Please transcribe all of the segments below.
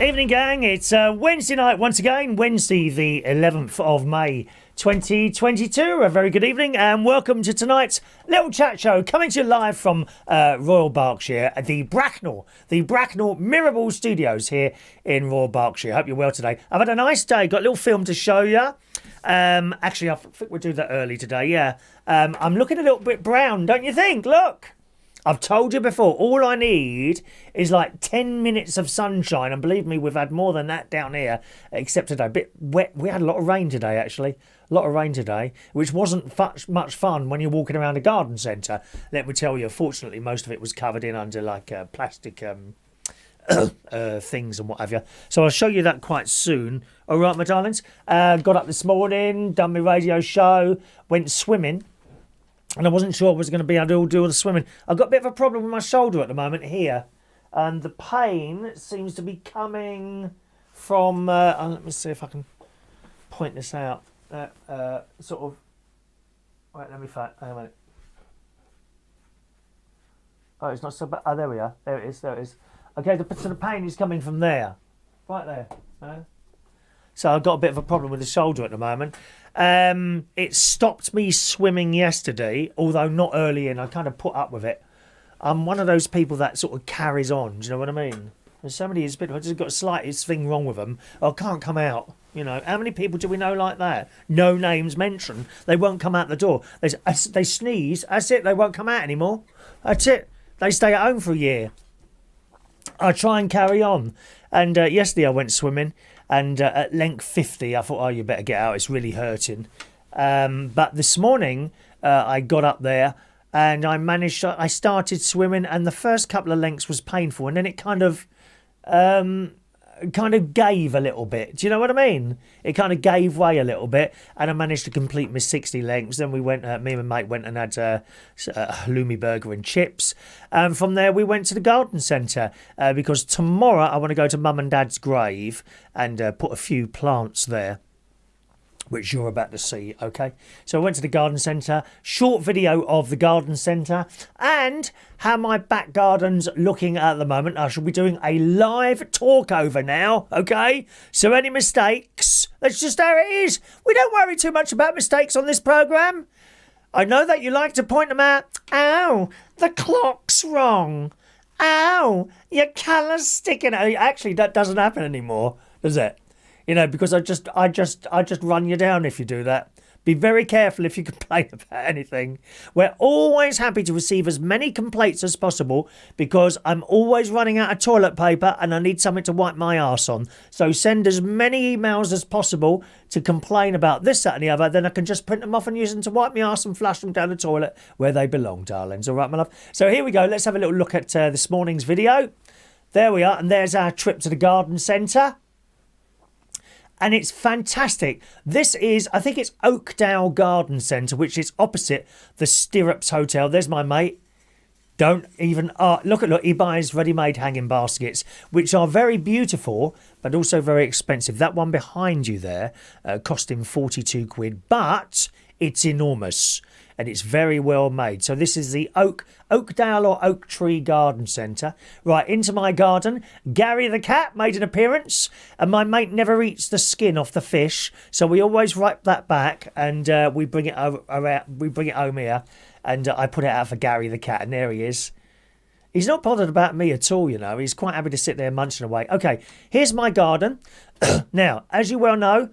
Evening, gang. It's Wednesday night once again, Wednesday the 11th of May 2022. A very good evening and welcome to tonight's little chat show coming to you live from Royal Berkshire at the Bracknell Mirrorball Studios here in Royal Berkshire. Hope you're well today. I've had a nice day, got a little film to show you. Actually, I think we'll do that early today, yeah. I'm looking a little bit brown, don't you think? Look! I've told you before, all I need is like 10 minutes of sunshine. And believe me, we've had more than that down here, except today. A bit wet. We had a lot of rain today, actually. A lot of rain today, which wasn't much fun when you're walking around a garden centre. Let me tell you, fortunately, most of it was covered in under like plastic things and what have you. So I'll show you that quite soon. All right, my darlings. Got up this morning, done my radio show, went swimming. And I wasn't sure I was going to be able to do all the swimming. I've got a bit of a problem with my shoulder at the moment here. And the pain seems to be coming from... let me see if I can point this out. Sort of... Wait, let me find... Hang on a minute. Oh, it's not so bad. Oh, there we are. There it is. Okay, so the pain is coming from there. Right there. So I've got a bit of a problem with the shoulder at the moment. It stopped me swimming yesterday, although not early in. I kind of put up with it. I'm one of those people that sort of carries on. Do you know what I mean? There's somebody who's just got a slightest thing wrong with them. I can't come out. You know, how many people do we know like that? No names mentioned. They won't come out the door. They sneeze. That's it. They won't come out anymore. That's it. They stay at home for a year. I try and carry on. And yesterday I went swimming. And at length 50, I thought, oh, you better get out. It's really hurting. But this morning, I got up there and I started swimming. And the first couple of lengths was painful. And then it kind of gave a little bit. Do you know what I mean? It kind of gave way a little bit. And I managed to complete my 60 lengths. Then we went, me and my mate went and had a halloumi burger and chips. And from there, we went to the garden centre because tomorrow I want to go to Mum and Dad's grave and put a few plants there, which you're about to see, okay? So I went to the garden centre, short video of the garden centre, and how my back garden's looking at the moment. I shall be doing a live talk over now, okay? So any mistakes, that's just how it is. We don't worry too much about mistakes on this programme. I know that you like to point them out. Ow, the clock's wrong. Ow, your colour's sticking out. Actually, that doesn't happen anymore, does it? You know, because I just run you down if you do that. Be very careful if you complain about anything. We're always happy to receive as many complaints as possible because I'm always running out of toilet paper and I need something to wipe my arse on. So send as many emails as possible to complain about this, that and the other. Then I can just print them off and use them to wipe my arse and flush them down the toilet where they belong, darlings. All right, my love? So here we go. Let's have a little look at this morning's video. There we are. And there's our trip to the garden centre. And it's fantastic. This is, I think it's Oakdale Garden Centre, which is opposite the Stirrups Hotel. There's my mate. Don't even... look, he buys ready-made hanging baskets, which are very beautiful, but also very expensive. That one behind you there cost him 42 quid, but it's enormous. And it's very well made. So this is the Oakdale or Oak Tree Garden Centre. Right, into my garden. Gary the cat made an appearance. And my mate never eats the skin off the fish. So we always wipe that back and we bring it home here. And I put it out for Gary the cat. And there he is. He's not bothered about me at all, you know. He's quite happy to sit there munching away. Okay, here's my garden. Now, as you well know...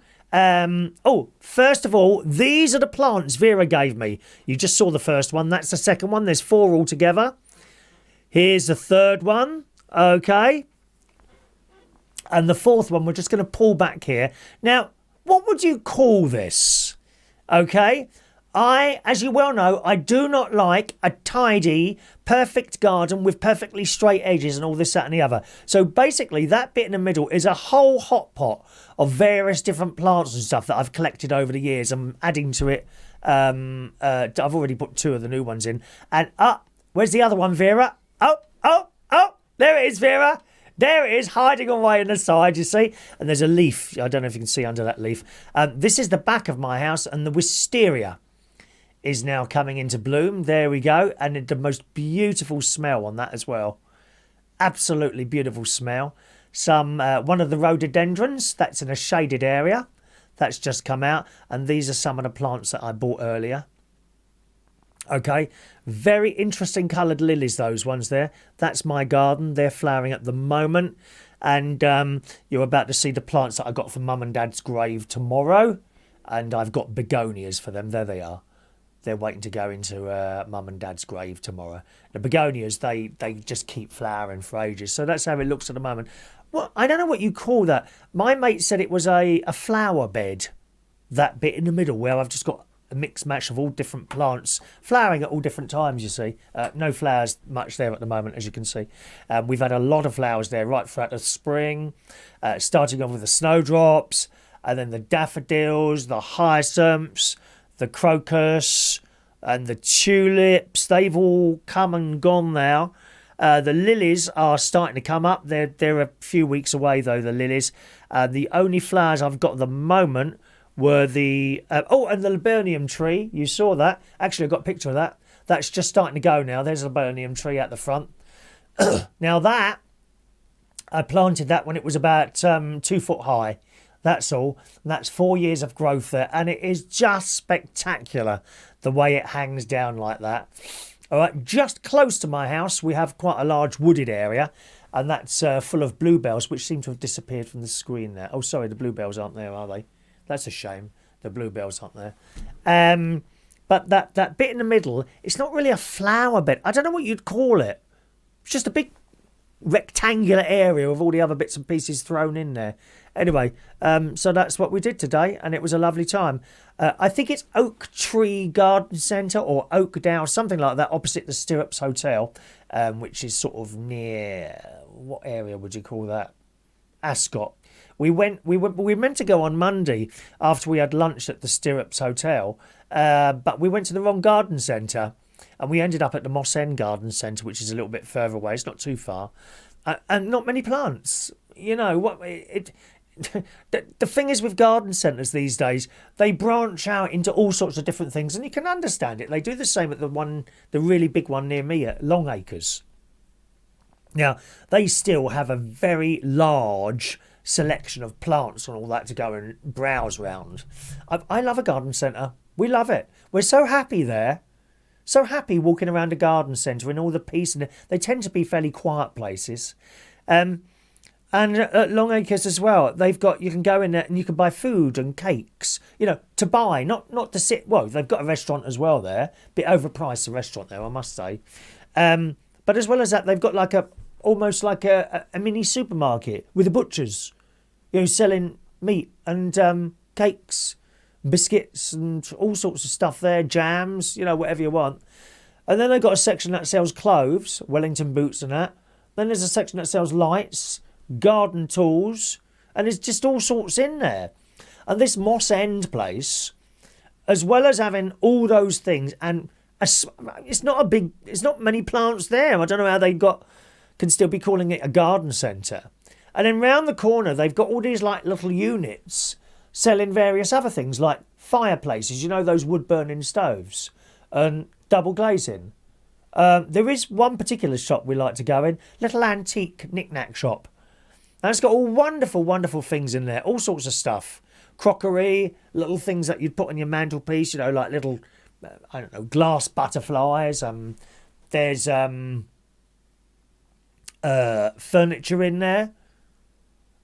first of all, these are the plants Vera gave me. You just saw the first one. That's the second one. There's 4 altogether. Here's the third one. Okay. And the fourth one, we're just going to pull back here. Now, what would you call this? Okay. As you well know, I do not like a tidy, perfect garden with perfectly straight edges and all this, that and the other. So basically, that bit in the middle is a whole hot pot of various different plants and stuff that I've collected over the years. I'm adding to it. I've already put 2 of the new ones in. And where's the other one, Vera? Oh, there it is, Vera. There it is, hiding away on the side, you see. And there's a leaf. I don't know if you can see under that leaf. This is the back of my house, and the wisteria is now coming into bloom. There we go. And the most beautiful smell on that as well. Absolutely beautiful smell. some one of the rhododendrons that's in a shaded area. That's just come out. And these are some of the plants that I bought earlier. Okay, very interesting coloured lilies, those ones there. That's my garden. They're flowering at the moment. And you're about to see the plants that I got from Mum and Dad's grave tomorrow. And I've got begonias for them. There they are. They're waiting to go into Mum and Dad's grave tomorrow. The begonias, they just keep flowering for ages. So that's how it looks at the moment. Well, I don't know what you call that. My mate said it was a flower bed. That bit in the middle where I've just got a mixed match of all different plants flowering at all different times, you see. No flowers much there at the moment, as you can see. We've had a lot of flowers there right throughout the spring, starting off with the snowdrops, and then the daffodils, the hyacinths, the crocus, and the tulips. They've all come and gone now. The lilies are starting to come up. They're a few weeks away, though, the lilies. The only flowers I've got at the moment were the... and the laburnum tree. You saw that. Actually, I got a picture of that. That's just starting to go now. There's a laburnum tree at the front. Now that, I planted that when it was about 2 foot high. That's all. And that's 4 years of growth there. And it is just spectacular the way it hangs down like that. All right, just close to my house, we have quite a large wooded area. And that's full of bluebells, which seem to have disappeared from the screen there. Oh, sorry, the bluebells aren't there, are they? That's a shame. The bluebells aren't there. But that bit in the middle, it's not really a flower bed. I don't know what you'd call it. It's just a big rectangular area with all the other bits and pieces thrown in there. Anyway, so that's what we did today, and it was a lovely time. I think it's Oak Tree Garden Centre or Oakdale, something like that, opposite the Stirrups Hotel, which is sort of near... What area would you call that? Ascot. We meant to go on Monday after we had lunch at the Stirrups Hotel, but we went to the wrong garden centre, and we ended up at the Moss End Garden Centre, which is a little bit further away. It's not too far, and not many plants. You know what? The thing is with garden centres these days, they branch out into all sorts of different things, and you can understand it. They do the same at the really big one near me at Longacres. Now, they still have a very large selection of plants and all that to go and browse round. I love a garden centre. We love it. We're so happy there. So happy walking around a garden centre in all the peace. And they tend to be fairly quiet places. And at Longacres as well, they've got, you can go in there and you can buy food and cakes, you know, to buy, not to sit. Well, they've got a restaurant as well there. Bit overpriced, the restaurant there, I must say. But as well as that, they've got like almost like a mini supermarket with the butchers, you know, selling meat and cakes, biscuits and all sorts of stuff there, jams, you know, whatever you want. And then they've got a section that sells clothes, Wellington boots and that. Then there's a section that sells lights, garden tools, and there's just all sorts in there. And this Moss End place, as well as having all those things, and it's not many plants there. I don't know how they can still be calling it a garden centre. And then round the corner, they've got all these like little units selling various other things like fireplaces, you know, those wood-burning stoves, and double glazing. There is one particular shop we like to go in, little antique knick-knack shop. And it's got all wonderful, wonderful things in there, all sorts of stuff. Crockery, little things that you'd put on your mantelpiece, you know, like little, I don't know, glass butterflies. There's furniture in there,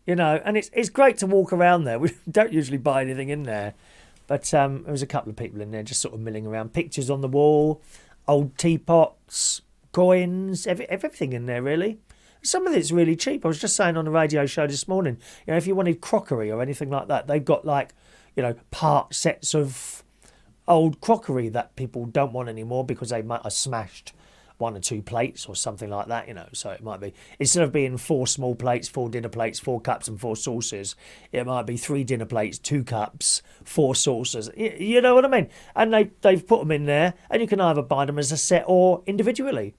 you know, and it's great to walk around there. We don't usually buy anything in there, but there was a couple of people in there just sort of milling around. Pictures on the wall, old teapots, coins, everything in there really. Some of it's really cheap. I was just saying on the radio show this morning, you know, if you wanted crockery or anything like that, they've got like, you know, part sets of old crockery that people don't want anymore because they might have smashed 1 or 2 plates or something like that, you know. So it might be, instead of being 4 small plates, 4 dinner plates, 4 cups and 4 saucers, it might be 3 dinner plates, 2 cups, 4 saucers. You know what I mean? And they've put them in there, and you can either buy them as a set or individually.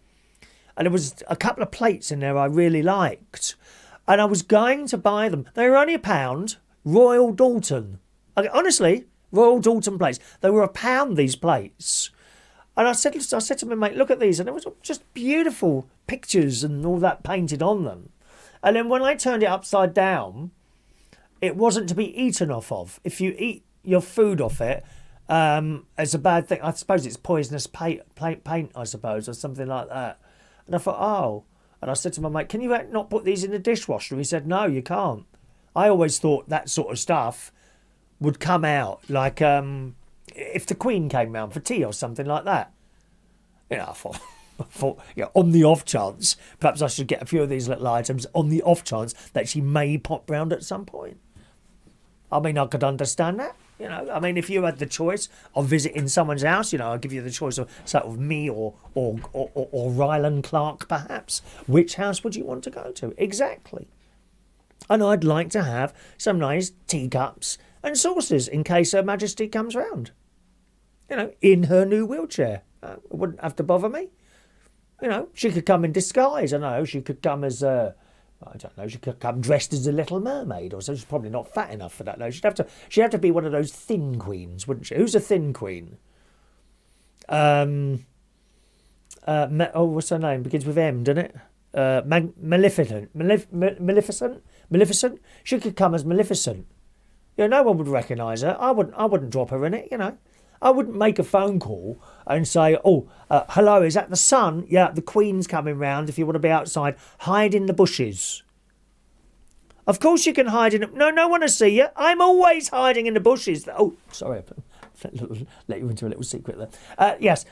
And there was a couple of plates in there I really liked, and I was going to buy them. They were only £1, Royal Dalton. Honestly, Royal Dalton plates. They were £1, these plates. And I said to my mate, look at these. And it was just beautiful pictures and all that painted on them. And then when I turned it upside down, it wasn't to be eaten off of. If you eat your food off it, it's a bad thing. I suppose it's poisonous paint, I suppose, or something like that. And I thought, oh. And I said to my mate, can you not put these in the dishwasher? He said, no, you can't. I always thought that sort of stuff would come out, like if the Queen came round for tea or something like that. I thought, on the off chance, perhaps I should get a few of these little items on the off chance that she may pop round at some point. I mean, I could understand that. I mean, if you had the choice of visiting someone's house, I'll give you the choice of sort of me or Ryland Clark, perhaps. Which house would you want to go to? Exactly. And I'd like to have some nice teacups and saucers in case Her Majesty comes round. In her new wheelchair. It wouldn't have to bother me. She could come in disguise. I know, she could come as I don't know, she could come dressed as a little mermaid or so. She's probably not fat enough for that, though. She'd have to be one of those thin queens, wouldn't she? Who's a thin queen? What's her name? Begins with M, doesn't it? Maleficent. Maleficent? She could come as Maleficent. No one would recognise her. I wouldn't drop her in it, I wouldn't make a phone call and say, hello, is that the Sun? Yeah, the Queen's coming round if you want to be outside. Hide in the bushes. Of course you can hide in it. No one will see you. I'm always hiding in the bushes. Oh, sorry, I let you into a little secret there. Yes,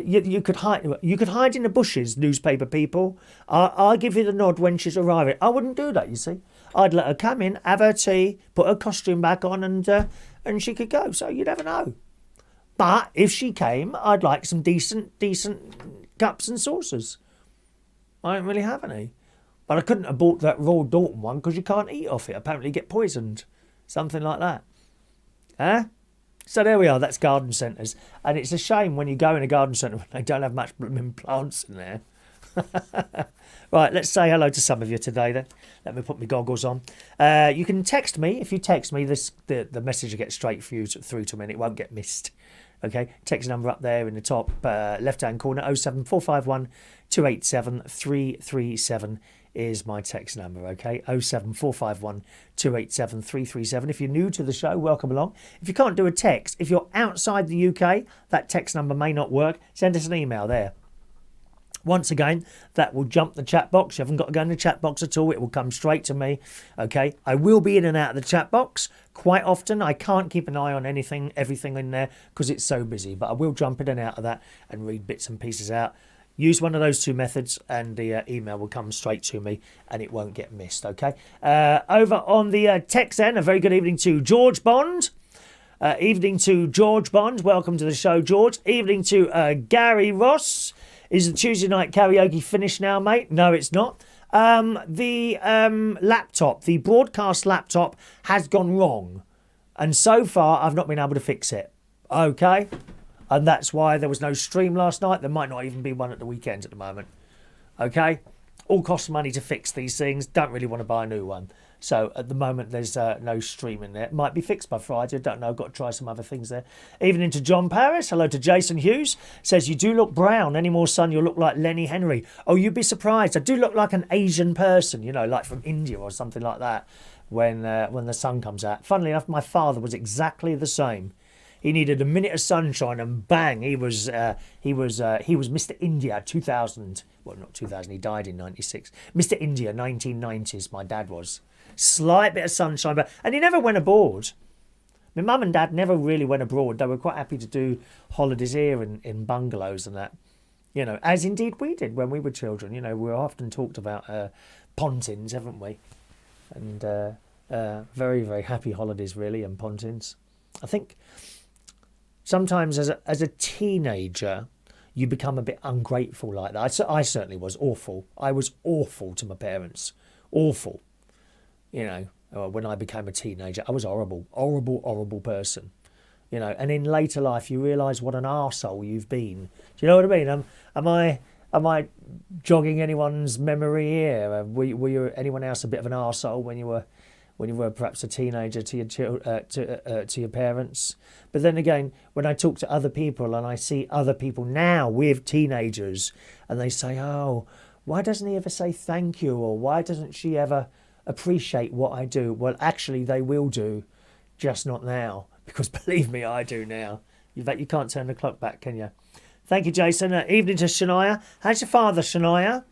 you could hide. You could hide in the bushes, newspaper people. I'll give you the nod when she's arriving. I wouldn't do that, you see. I'd let her come in, have her tea, put her costume back on, and she could go. So you never know. But if she came, I'd like some decent cups and saucers. I don't really have any. But I couldn't have bought that Royal Dalton one because you can't eat off it. Apparently you get poisoned. Something like that. So there we are. That's garden centres. And it's a shame when you go in a garden centre when they don't have much blooming plants in there. Right, let's say hello to some of you today then. Let me put my goggles on. You can text me. If you text me, the message will get straight through to me and it won't get missed. Okay, text number up there in the top left-hand corner, 07451 287 337 is my text number, okay? 07451 287 337. If you're new to the show, welcome along. If you can't do a text, if you're outside the UK, that text number may not work. Send us an email there. Once again, that will jump the chat box. You haven't got to go in the chat box at all. It will come straight to me. Okay. I will be in and out of the chat box quite often. I can't keep an eye on everything in there because it's so busy. But I will jump in and out of that and read bits and pieces out. Use one of those two methods and the email will come straight to me and it won't get missed. Okay. Over on the text end, a very good evening to George Bond. Evening to George Bond. Welcome to the show, George. Evening to Gary Ross. Is the Tuesday night karaoke finished now, mate? No, it's not. The laptop, the broadcast laptop, has gone wrong. And so far, I've not been able to fix it. Okay? And that's why there was no stream last night. There might not even be one at the weekend at the moment. Okay? All costs money to fix these things. Don't really want to buy a new one. So at the moment, there's no stream in there. It might be fixed by Friday. I don't know. I've got to try some other things there. Evening to John Paris. Hello to Jason Hughes. Says, you do look brown. Any more sun, you'll look like Lenny Henry. Oh, you'd be surprised. I do look like an Asian person, like from India or something like that when the sun comes out. Funnily enough, my father was exactly the same. He needed a minute of sunshine and bang, he was Mr. India 2000. Well, not 2000, he died in 96. Mr. India 1990s, my dad was. Slight bit of sunshine, and he never went abroad. My mum and dad never really went abroad. They were quite happy to do holidays here in bungalows and that. As indeed we did when we were children. We often talked about pontins, haven't we? And very, very happy holidays, really, and pontins. I think sometimes as a teenager, you become a bit ungrateful like that. I certainly was awful. I was awful to my parents. Awful. When I became a teenager, I was horrible person. And in later life, you realise what an arsehole you've been. Do you know what I mean? Am I jogging anyone's memory here? Were you anyone else a bit of an arsehole when you were perhaps a teenager to your parents? But then again, when I talk to other people and I see other people now with teenagers, and they say, "Oh, why doesn't he ever say thank you, or why doesn't she ever appreciate what I do? Well, actually, they will do, just not now, because believe me, I do now. You can't turn the clock back, can you? Thank you, Jason. Evening to Shania. How's your father, Shania?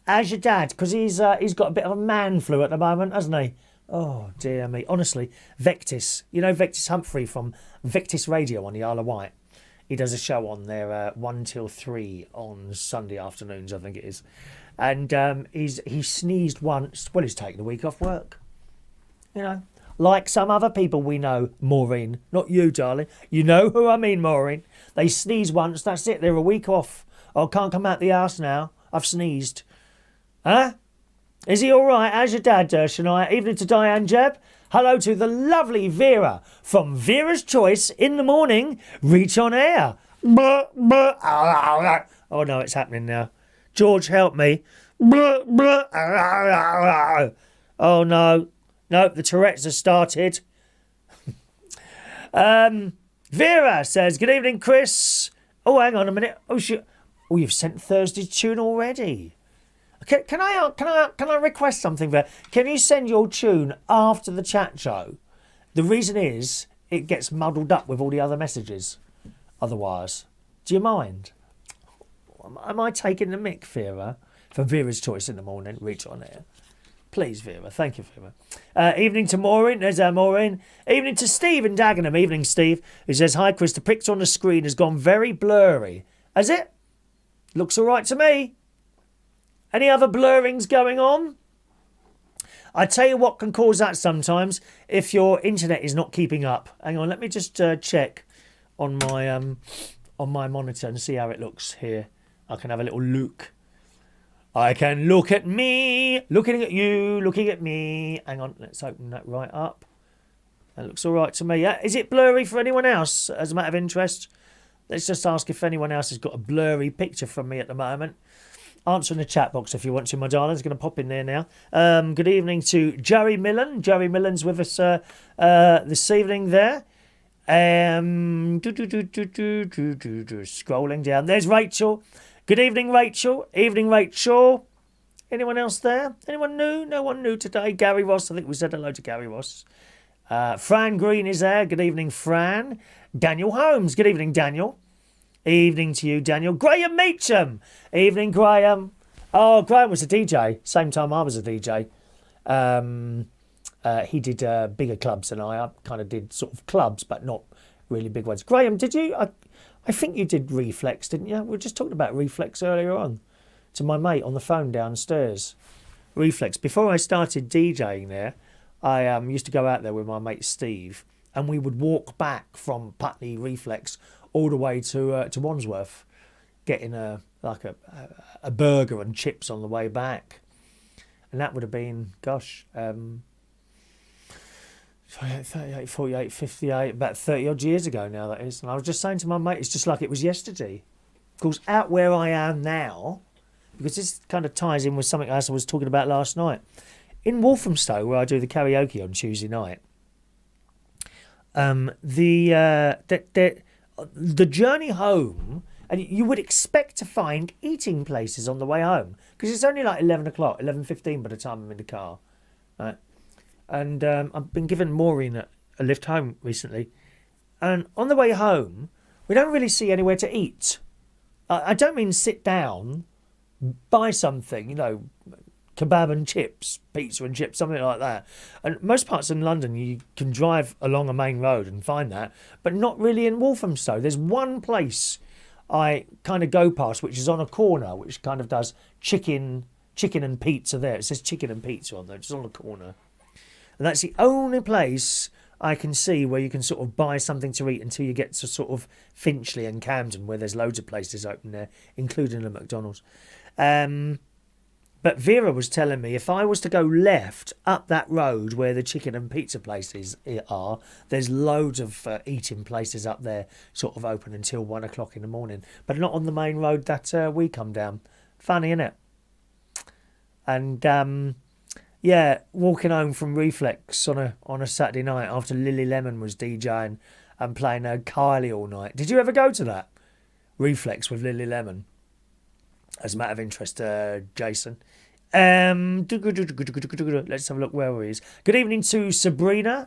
How's your dad? Because he's got a bit of a man flu at the moment, hasn't he? Oh, dear me. Honestly, Vectis. You know Vectis Humphrey from Vectis Radio on the Isle of Wight? He does a show on there 1 till 3 on Sunday afternoons, I think it is. And he sneezed once. Well, he's taken a week off work. You know, like some other people we know, Maureen. Not you, darling. You know who I mean, Maureen. They sneeze once, that's it. They're a week off. Oh, can't come out the house now. I've sneezed. Huh? Is he all right? How's your dad, Shania? Evening to Diane Jeb. Hello to the lovely Vera from Vera's Choice in the morning. Reach on air. Oh, no, it's happening now. George, help me. Oh, no. No, the Tourette's has started. Vera says, good evening, Chris. Oh, hang on a minute. Oh, you've sent Thursday's tune already. Can I request something, Vera? Can you send your tune after the chat show? The reason is it gets muddled up with all the other messages. Otherwise, do you mind? Am I taking the mick, Vera, for Vera's Choice in the morning? Reach on air. Please, Vera. Thank you, Vera. Evening to Maureen. There's our Maureen. Evening to Steve in Dagenham. Evening, Steve. Who says, hi, Chris. The picture on the screen has gone very blurry. Has it? Looks all right to me. Any other blurrings going on? I tell you what can cause that sometimes if your internet is not keeping up. Hang on, let me just check on my monitor and see how it looks here. I can have a little look. I can look at me, looking at you, looking at me. Hang on, let's open that right up. That looks all right to me. Is it blurry for anyone else, as a matter of interest? Let's just ask if anyone else has got a blurry picture from me at the moment. Answer in the chat box if you want to, my darlings. Going to pop in there now. Good evening to Jerry Millen. Jerry Millen's with us this evening there. Scrolling down. There's Rachel. Good evening, Rachel. Evening, Rachel. Anyone else there? Anyone new? No one new today. Gary Ross. I think we said hello to Gary Ross. Fran Green is there. Good evening, Fran. Daniel Holmes. Good evening, Daniel. Evening to you, Daniel. Graham Meacham. Evening, Graham. Oh, Graham was a DJ. Same time I was a DJ. He did bigger clubs than I kind of did sort of clubs, but not really big ones. Graham, did you? I think you did Reflex, didn't you? We were just talking about Reflex earlier on to my mate on the phone downstairs. Reflex. Before I started DJing there, I used to go out there with my mate Steve, and we would walk back from Putney Reflex all the way to Wandsworth, getting a burger and chips on the way back. And that would have been, 38, 48, 58, about 30 odd years ago now, that is. And I was just saying to my mate, it's just like it was yesterday. Of course, out where I am now, because this kind of ties in with something else I was talking about last night. In Walthamstow, where I do the karaoke on Tuesday night, the journey home, and you would expect to find eating places on the way home, because it's only like 11 o'clock, 11:15 by the time I'm in the car, right? And I've been giving Maureen a lift home recently, and on the way home, we don't really see anywhere to eat. I don't mean sit down, buy something, kebab and chips, pizza and chips, something like that. And most parts in London, you can drive along a main road and find that, but not really in Walthamstow. There's one place I kind of go past, which is on a corner, which kind of does chicken and pizza there. It says chicken and pizza on there. It's on the corner. And that's the only place I can see where you can sort of buy something to eat until you get to sort of Finchley and Camden, where there's loads of places open there, including a McDonald's. But Vera was telling me if I was to go left up that road where the chicken and pizza places are, there's loads of eating places up there sort of open until 1 o'clock in the morning, but not on the main road that we come down. Funny, innit? And walking home from Reflex on a Saturday night after Lily Lemon was DJing and playing Kylie all night. Did you ever go to that? Reflex with Lily Lemon. as a matter of interest, Jason. Let's have a look where we is. Good evening to Sabrina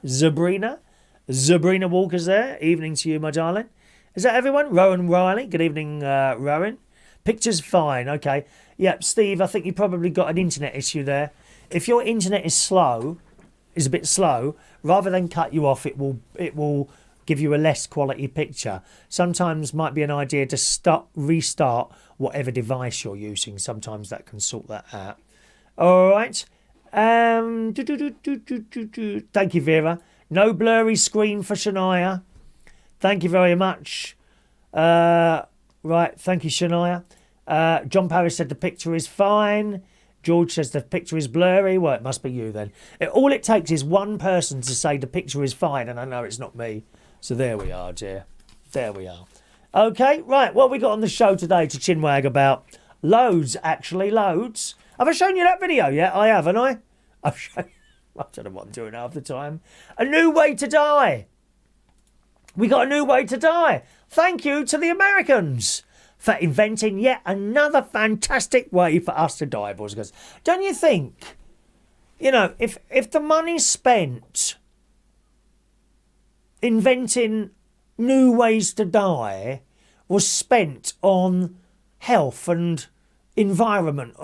Walker's there. Evening to you, my darling. Is that everyone? Rowan Riley. Good evening, Rowan. Picture's fine. Okay. Yep, Steve, I think you probably got an internet issue there. If your internet is a bit slow, rather than cut you off, it will give you a less quality picture. Sometimes might be an idea to restart whatever device you're using. Sometimes that can sort that out. All right. Thank you, Vera. No blurry screen for Shania. Thank you very much. Right. Thank you, Shania. John Paris said the picture is fine. George says the picture is blurry. Well, it must be you then. All it takes is one person to say the picture is fine, and I know it's not me. So there we are, dear. There we are. Okay, right. What we got on the show today to chinwag about? Loads, actually, loads. Have I shown you that video yet? I have, haven't I? I don't know what I'm doing half the time. A new way to die. We got a new way to die. Thank you to the Americans for inventing yet another fantastic way for us to die, boys and girls. Don't you think, if the money spent inventing new ways to die was spent on health and environment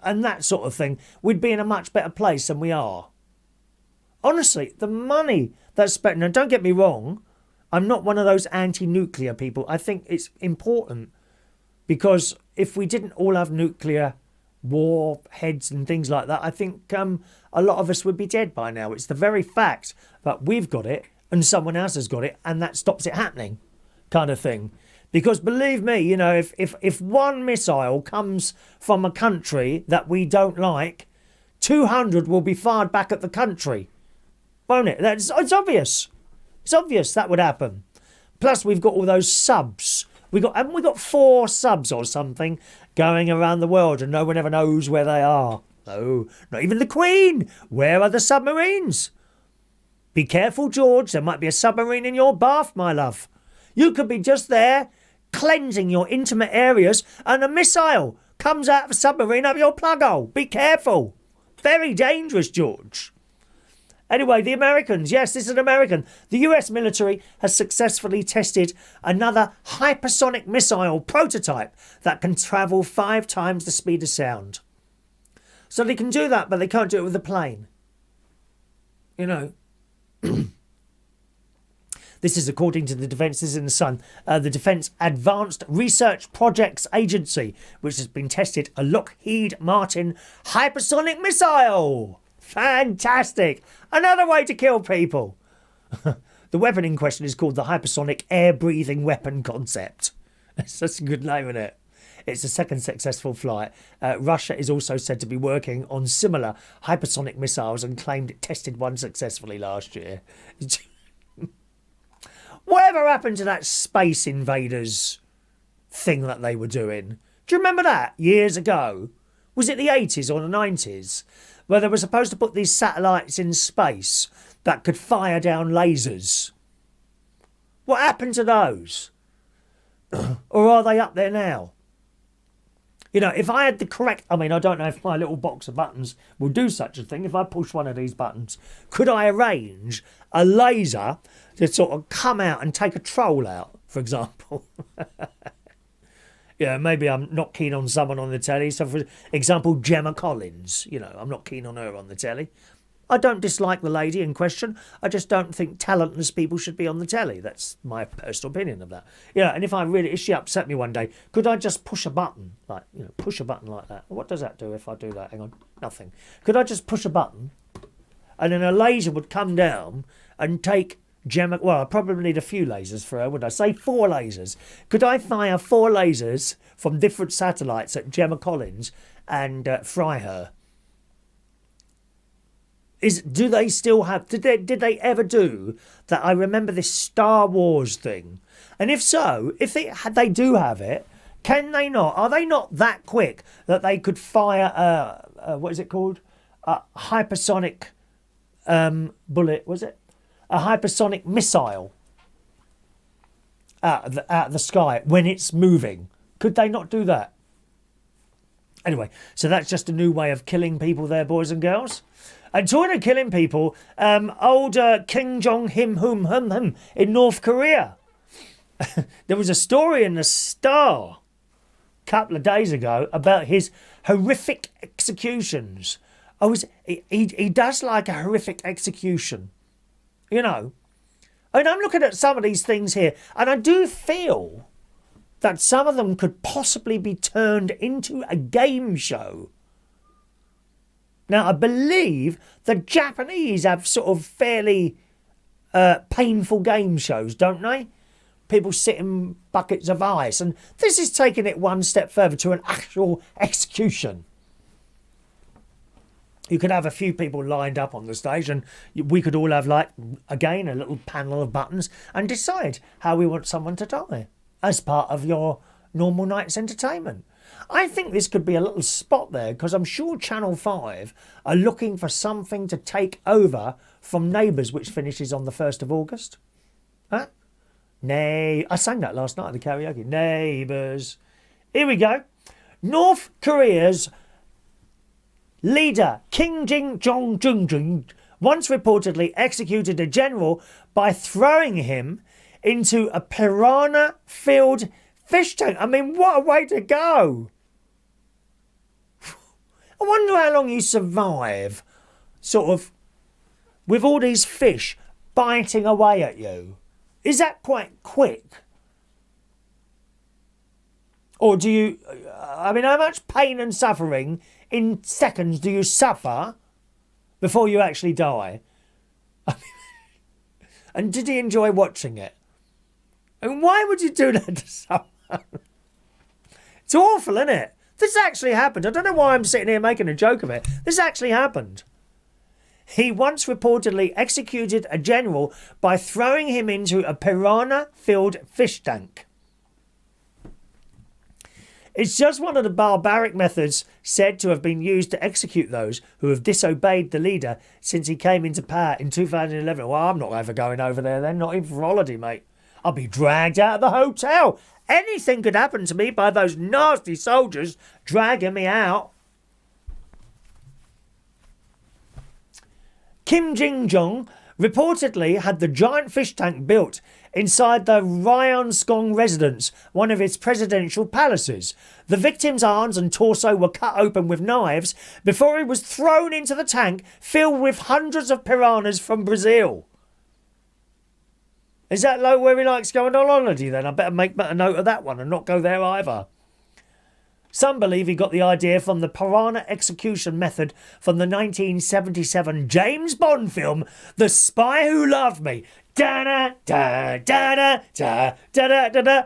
and that sort of thing, we'd be in a much better place than we are. Honestly, the money that's spent, now don't get me wrong, I'm not one of those anti-nuclear people. I think it's important because if we didn't all have nuclear warheads and things like that, I think a lot of us would be dead by now. It's the very fact that we've got it and someone else has got it and that stops it happening kind of thing. Because believe me, if one missile comes from a country that we don't like, 200 will be fired back at the country. Won't it? It's obvious. It's obvious that would happen. Plus, we've got all those subs. Haven't we got 4 subs or something going around the world and no one ever knows where they are? No, not even the Queen. Where are the submarines? Be careful, George. There might be a submarine in your bath, my love. You could be just there cleansing your intimate areas and a missile comes out of a submarine up your plug hole. Be careful. Very dangerous, George. Anyway, the Americans. Yes, this is an American. The US military has successfully tested another hypersonic missile prototype that can travel 5 times the speed of sound. So they can do that, but they can't do it with a plane. This is according to the Defence. This is in the Sun. The Defence Advanced Research Projects Agency, which has been tested a Lockheed Martin hypersonic missile. Fantastic. Another way to kill people. The weapon in question is called the Hypersonic Air-Breathing Weapon Concept. That's a good name, isn't it? It's the second successful flight. Russia is also said to be working on similar hypersonic missiles and claimed it tested one successfully last year. Whatever happened to that Space Invaders thing that they were doing? Do you remember that years ago? Was it the 80s or the 90s? Where they were supposed to put these satellites in space that could fire down lasers. What happened to those? Or are they up there now? If I had the correct... I don't know if my little box of buttons will do such a thing. If I push one of these buttons, could I arrange a laser to sort of come out and take a troll out, for example? Maybe I'm not keen on someone on the telly. So, for example, Gemma Collins. I'm not keen on her on the telly. I don't dislike the lady in question. I just don't think talentless people should be on the telly. That's my personal opinion of that. And if she upset me one day, could I just push a button? Push a button like that. What does that do if I do that? Hang on. Nothing. Could I just push a button and then a laser would come down and take Gemma... Well, I probably need a few lasers for her, would I? Say 4 lasers. Could I fire 4 lasers from different satellites at Gemma Collins and fry her? Do they still have... Did they ever do that? I remember this Star Wars thing. And if so, if they do have it, can they not? Are they not that quick that they could fire what is it called? A hypersonic bullet, was it? A hypersonic missile out of the sky when it's moving. Could they not do that? Anyway, so that's just a new way of killing people there, boys and girls. And talking of killing people, old Kim Jong-him in North Korea. There was a story in the Star a couple of days ago about his horrific executions. He does like a horrific execution. You know. And I'm looking at some of these things here, and I do feel that some of them could possibly be turned into a game show. Now, I believe the Japanese have sort of fairly painful game shows, don't they? People sit in buckets of ice, and this is taking it one step further to an actual execution. You could have a few people lined up on the stage, and we could all have, like, again, a little panel of buttons and decide how we want someone to die as part of your normal night's entertainment. I think this could be a little spot there, because I'm sure Channel 5 are looking for something to take over from Neighbours, which finishes on the 1st of August. Huh? I sang that last night at the karaoke. Neighbours. Here we go. North Korea's leader Kim Jong-un once reportedly executed a general by throwing him into a piranha-filled fish tank. I mean, what a way to go. I wonder how long you survive, sort of, with all these fish biting away at you. Is that quite quick? Or do you, I mean, how much pain and suffering in seconds do you suffer before you actually die? And did he enjoy watching it? And why would you do that to someone? It's awful, isn't it? This actually happened. I don't know why I'm sitting here making a joke of it. This actually happened. He once reportedly executed a general by throwing him into a piranha-filled fish tank. It's just one of the barbaric methods said to have been used to execute those who have disobeyed the leader since he came into power in 2011. Well, I'm not ever going over there then, not even for holiday, mate. I'll be dragged out of the hotel. Anything could happen to me by those nasty soldiers dragging me out. Kim Jong-un reportedly had the giant fish tank built inside the Ryongskong residence, one of its presidential palaces. The victim's arms and torso were cut open with knives before he was thrown into the tank filled with hundreds of piranhas from Brazil. Is that like where he likes going on holiday then? I better make a note of that one and not go there either. Some believe he got the idea from the piranha execution method from the 1977 James Bond film, The Spy Who Loved Me. Da da da da da da da da da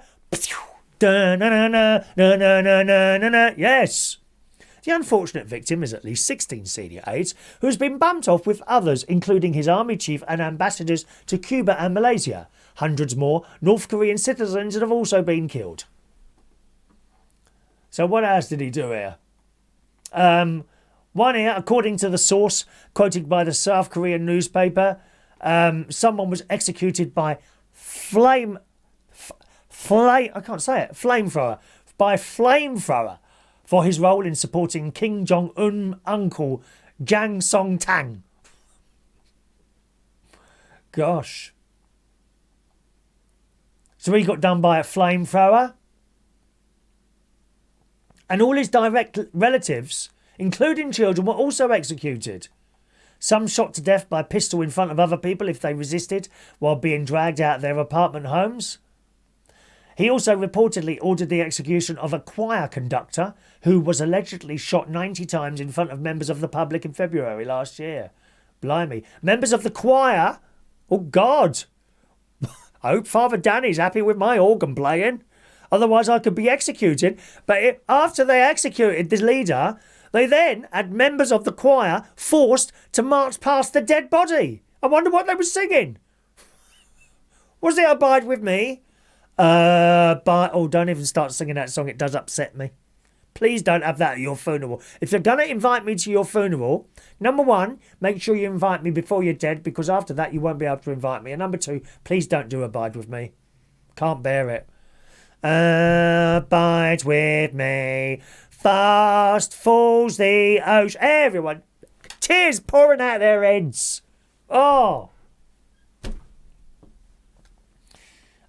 da na na na na na na na na. Yes. The unfortunate victim is at least 16 senior aides who has been bumped off with others, including his army chief and ambassadors to Cuba and Malaysia. Hundreds more North Korean citizens have also been killed. So what else did he do here? One here, according to the source quoted by the South Korean newspaper, someone was executed by flamethrower for his role in supporting Kim Jong-un uncle Jang Song-tang. Gosh. So he got done by a flamethrower. And all his direct relatives, including children, were also executed. Some shot to death by pistol in front of other people if they resisted while being dragged out of their apartment homes. He also reportedly ordered the execution of a choir conductor who was allegedly shot 90 times in front of members of the public in February last year. Blimey. Members of the choir? Oh, God. I hope Father Danny's happy with my organ playing. Otherwise I could be executed. But after they executed the leader, they then had members of the choir forced to march past the dead body. I wonder what they were singing. Was it Abide With Me? Don't even start singing that song. It does upset me. Please don't have that at your funeral. If you're going to invite me to your funeral, number one, make sure you invite me before you're dead, because after that you won't be able to invite me. And number two, please don't do Abide With Me. Can't bear it. Abide with me. Fast falls the ocean. Everyone, tears pouring out their heads. Oh.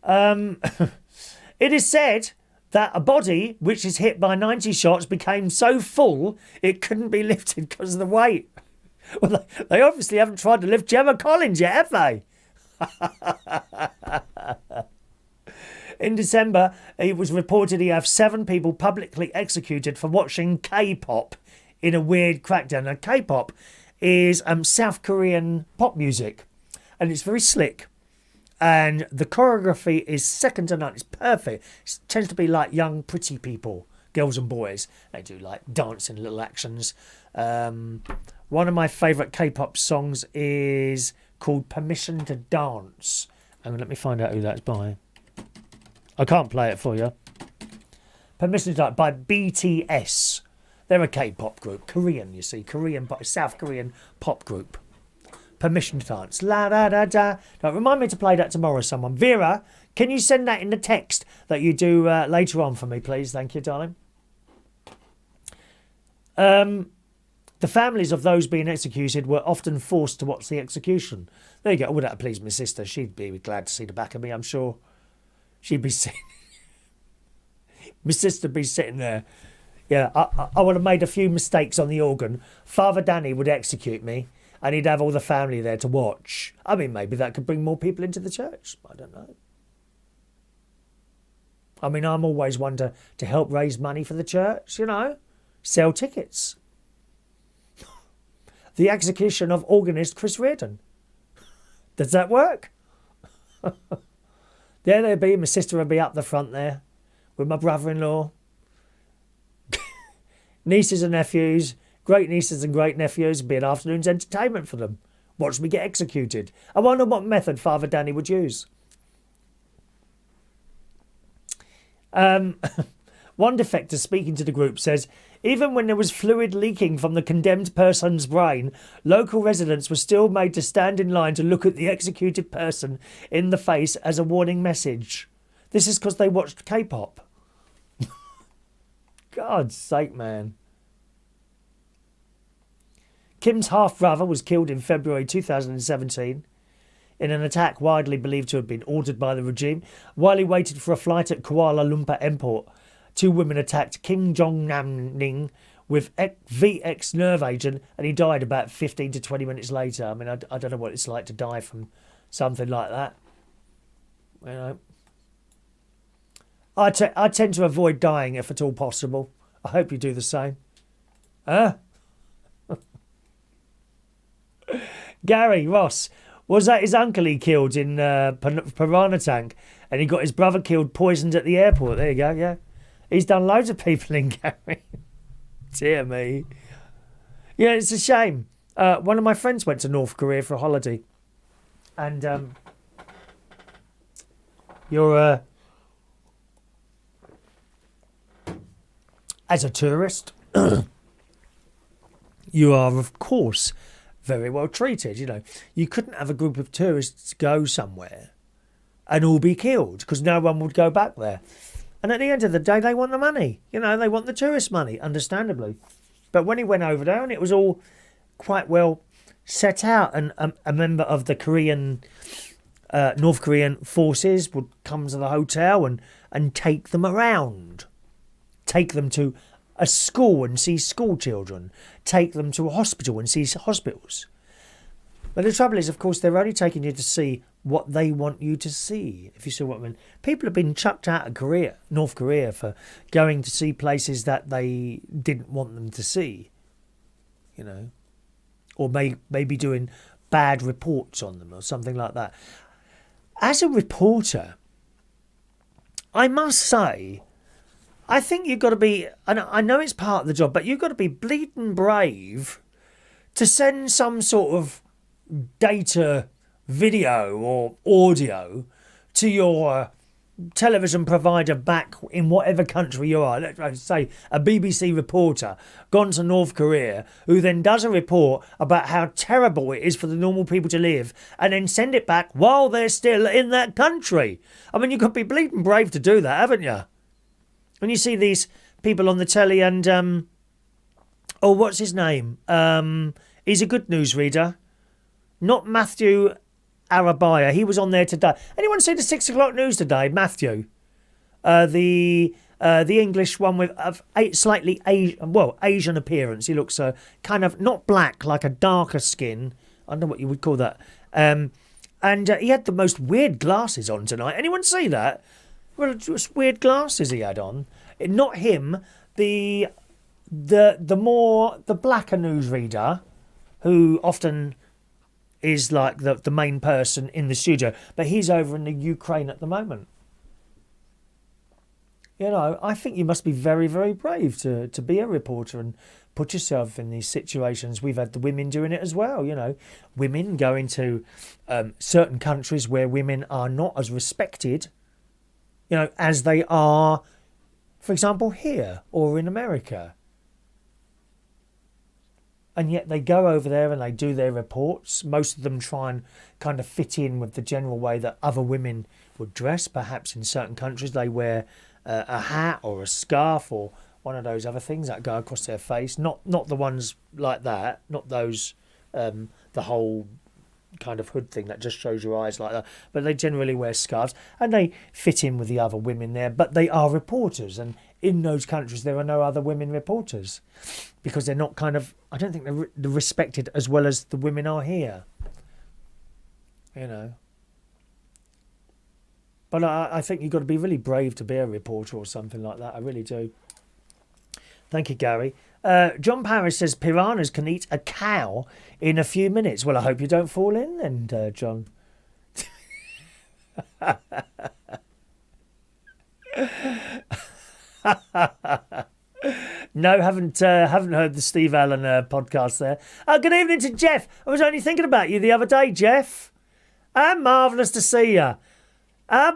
It is said that a body which is hit by 90 shots became so full it couldn't be lifted because of the weight. Well, they obviously haven't tried to lift Gemma Collins yet, have they? In December, it was reported he had 7 people publicly executed for watching K-pop in a weird crackdown. Now, K-pop is South Korean pop music, and it's very slick. And the choreography is second to none. It's perfect. It tends to be like young, pretty people, girls and boys. They do like dancing little actions. One of my favourite K-pop songs is called Permission to Dance. And let me find out who that's by. I can't play it for you. Permission to Dance by BTS. They're a K-pop group. Korean, you see. South Korean pop group. Permission to Dance. La da da da. Now, remind me to play that tomorrow, someone. Vera, can you send that in the text that you do later on for me, please? Thank you, darling. The families of those being executed were often forced to watch the execution. There you go. Would that please my sister? She'd be glad to see the back of me, I'm sure. She'd be sitting... my sister would be sitting there. Yeah, I would have made a few mistakes on the organ. Father Danny would execute me, and he'd have all the family there to watch. I mean, maybe that could bring more people into the church. I don't know. I mean, I'm always one to help raise money for the church, you know. Sell tickets. The execution of organist Chris Reardon. Does that work? There they'd be. My sister would be up the front there with my brother-in-law. Nieces and nephews, great nieces and great nephews, would be an afternoon's entertainment for them. Watch me get executed. I wonder what method Father Danny would use. One defector speaking to the group says, even when there was fluid leaking from the condemned person's brain, local residents were still made to stand in line to look at the executed person in the face as a warning message. This is because they watched K-pop. God's sake, man. Kim's half-brother was killed in February 2017 in an attack widely believed to have been ordered by the regime. While he waited for a flight at Kuala Lumpur Airport, 2 women attacked Kim Jong-nam-ning with VX nerve agent, and he died about 15 to 20 minutes later. I mean, I don't know what it's like to die from something like that. You know, I tend to avoid dying if at all possible. I hope you do the same. Huh? Gary Ross, was that his uncle he killed in Piranha Tank, and he got his brother killed poisoned at the airport? There you go, yeah. He's done loads of people in Gary. Dear me. Yeah, it's a shame. One of my friends went to North Korea for a holiday. And you're... as a tourist, you are, of course, very well treated. You know, you couldn't have a group of tourists go somewhere and all be killed because no one would go back there. And at the end of the day, they want the money. You know, they want the tourist money, understandably. But when he went over there, and it was all quite well set out, and a member of the North Korean forces would come to the hotel and take them around. Take them to a school and see school children. Take them to a hospital and see hospitals. But the trouble is, of course, they're only taking you to see what they want you to see, if you see what I mean. People have been chucked out of North Korea, for going to see places that they didn't want them to see, you know, or maybe doing bad reports on them or something like that. As a reporter, I must say, I think you've got to be, and I know it's part of the job, but you've got to be bleeding brave to send some sort of data, video or audio to your television provider back in whatever country you are. Let's say a BBC reporter gone to North Korea, who then does a report about how terrible it is for the normal people to live, and then send it back while they're still in that country. I mean, you could be bleeding brave to do that, haven't you? when you see these people on the telly and what's his name? He's a good newsreader. Not Matthew Arabaya. He was on there today. Anyone see the 6 o'clock news today? Matthew, the English one with slightly Asian appearance. He looks kind of not black, like a darker skin. I don't know what you would call that. And he had the most weird glasses on tonight. Anyone see that? Well, just weird glasses he had on. Not him. The blacker newsreader, who often is like the main person in the studio, but he's over in the Ukraine at the moment. You know, I think you must be very, very brave to be a reporter and put yourself in these situations. We've had the women doing it as well, you know. Women going to certain countries where women are not as respected, you know, as they are, for example, here or in America. And yet they go over there and they do their reports. Most of them try and kind of fit in with the general way that other women would dress. Perhaps in certain countries they wear a hat or a scarf or one of those other things that go across their face. Not the ones like that. Not those, the whole kind of hood thing that just shows your eyes like that. But they generally wear scarves and they fit in with the other women there. But they are reporters, and in those countries there are no other women reporters because they're not kind of, I don't think they're respected as well as the women are here. You know. But I think you've got to be really brave to be a reporter or something like that. I really do. Thank you, Gary. John Paris says piranhas can eat a cow in a few minutes. Well, I hope you don't fall in then, John. No, haven't heard the Steve Allen podcast there. Good evening to Jeff. I was only thinking about you the other day, Jeff. Marvellous to see you.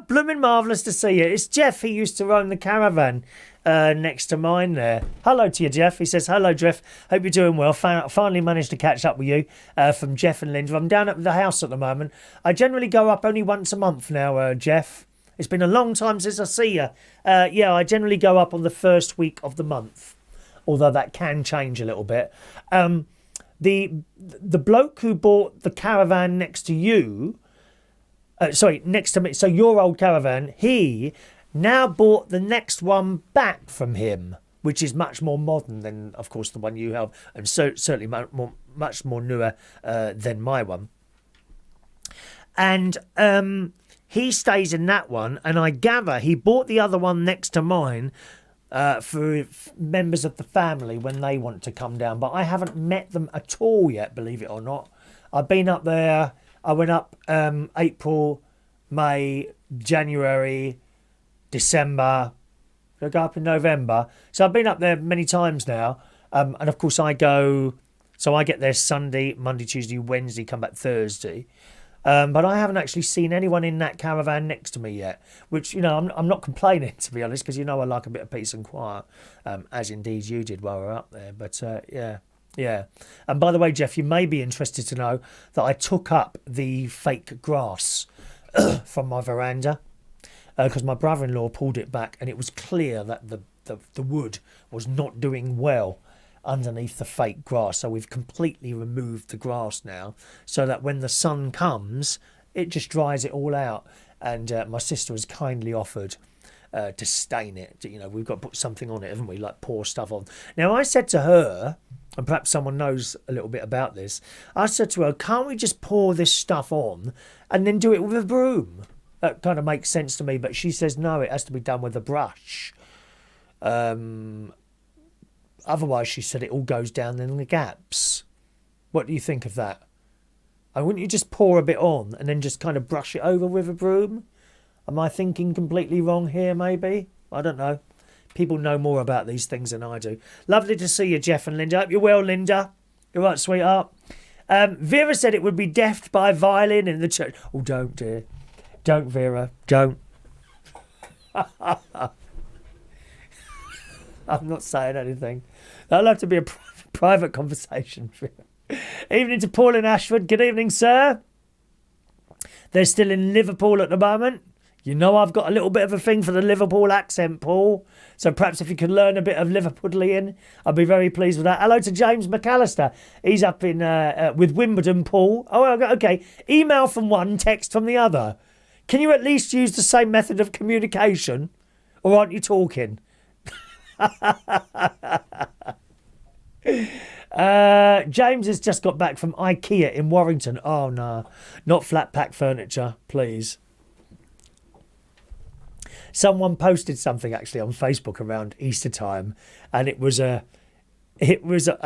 Blooming marvellous to see you. It's Jeff. He used to own the caravan next to mine there. Hello to you, Jeff. He says, hello, Jeff. Hope you're doing well. Finally managed to catch up with you from Jeff and Linda. I'm down at the house at the moment. I generally go up only once a month now, Jeff. It's been a long time since I see you. I generally go up on the first week of the month, although that can change a little bit. The bloke who bought the caravan next to you, next to me, so your old caravan, he now bought the next one back from him, which is much more modern than, of course, the one you have, and certainly much more newer than my one. And he stays in that one, and I gather he bought the other one next to mine for members of the family when they want to come down. But I haven't met them at all yet, believe it or not. I've been up there. I went up April, May, January, December. I go up in November. So I've been up there many times now. And of course I get there Sunday, Monday, Tuesday, Wednesday, come back Thursday. But I haven't actually seen anyone in that caravan next to me yet, which, you know, I'm not complaining, to be honest, because, you know, I like a bit of peace and quiet, as indeed you did while we were up there. But, yeah. And by the way, Jeff, you may be interested to know that I took up the fake grass from my veranda because my brother-in-law pulled it back, and it was clear that the wood was not doing well underneath the fake grass. So we've completely removed the grass now so that when the sun comes, it just dries it all out. And my sister has kindly offered to stain it. You know, we've got to put something on it, haven't we? Like pour stuff on. Now, I said to her, and perhaps someone knows a little bit about this, I said to her, can't we just pour this stuff on and then do it with a broom? That kind of makes sense to me, but she says, no, it has to be done with a brush. Otherwise, she said, it all goes down in the gaps. What do you think of that? And wouldn't you just pour a bit on and then just kind of brush it over with a broom? Am I thinking completely wrong here, maybe? I don't know. People know more about these things than I do. Lovely to see you, Jeff and Linda. Hope you're well, Linda. You're right, sweetheart. Vera said it would be deafed by violin in the church. Oh, don't, dear. Don't, Vera. Don't. I'm not saying anything. That'll have to be a private conversation. Evening to Paul in Ashford. Good evening, sir. They're still in Liverpool at the moment. You know I've got a little bit of a thing for the Liverpool accent, Paul. So perhaps if you could learn a bit of Liverpudlian, I'd be very pleased with that. Hello to James McAllister. He's up in with Wimbledon, Paul. Oh, okay. Email from one, text from the other. Can you at least use the same method of communication? Or aren't you talking? James has just got back from IKEA in Warrington. Oh, no. Not flat pack furniture, please. Someone posted something actually on Facebook around Easter time, and it was a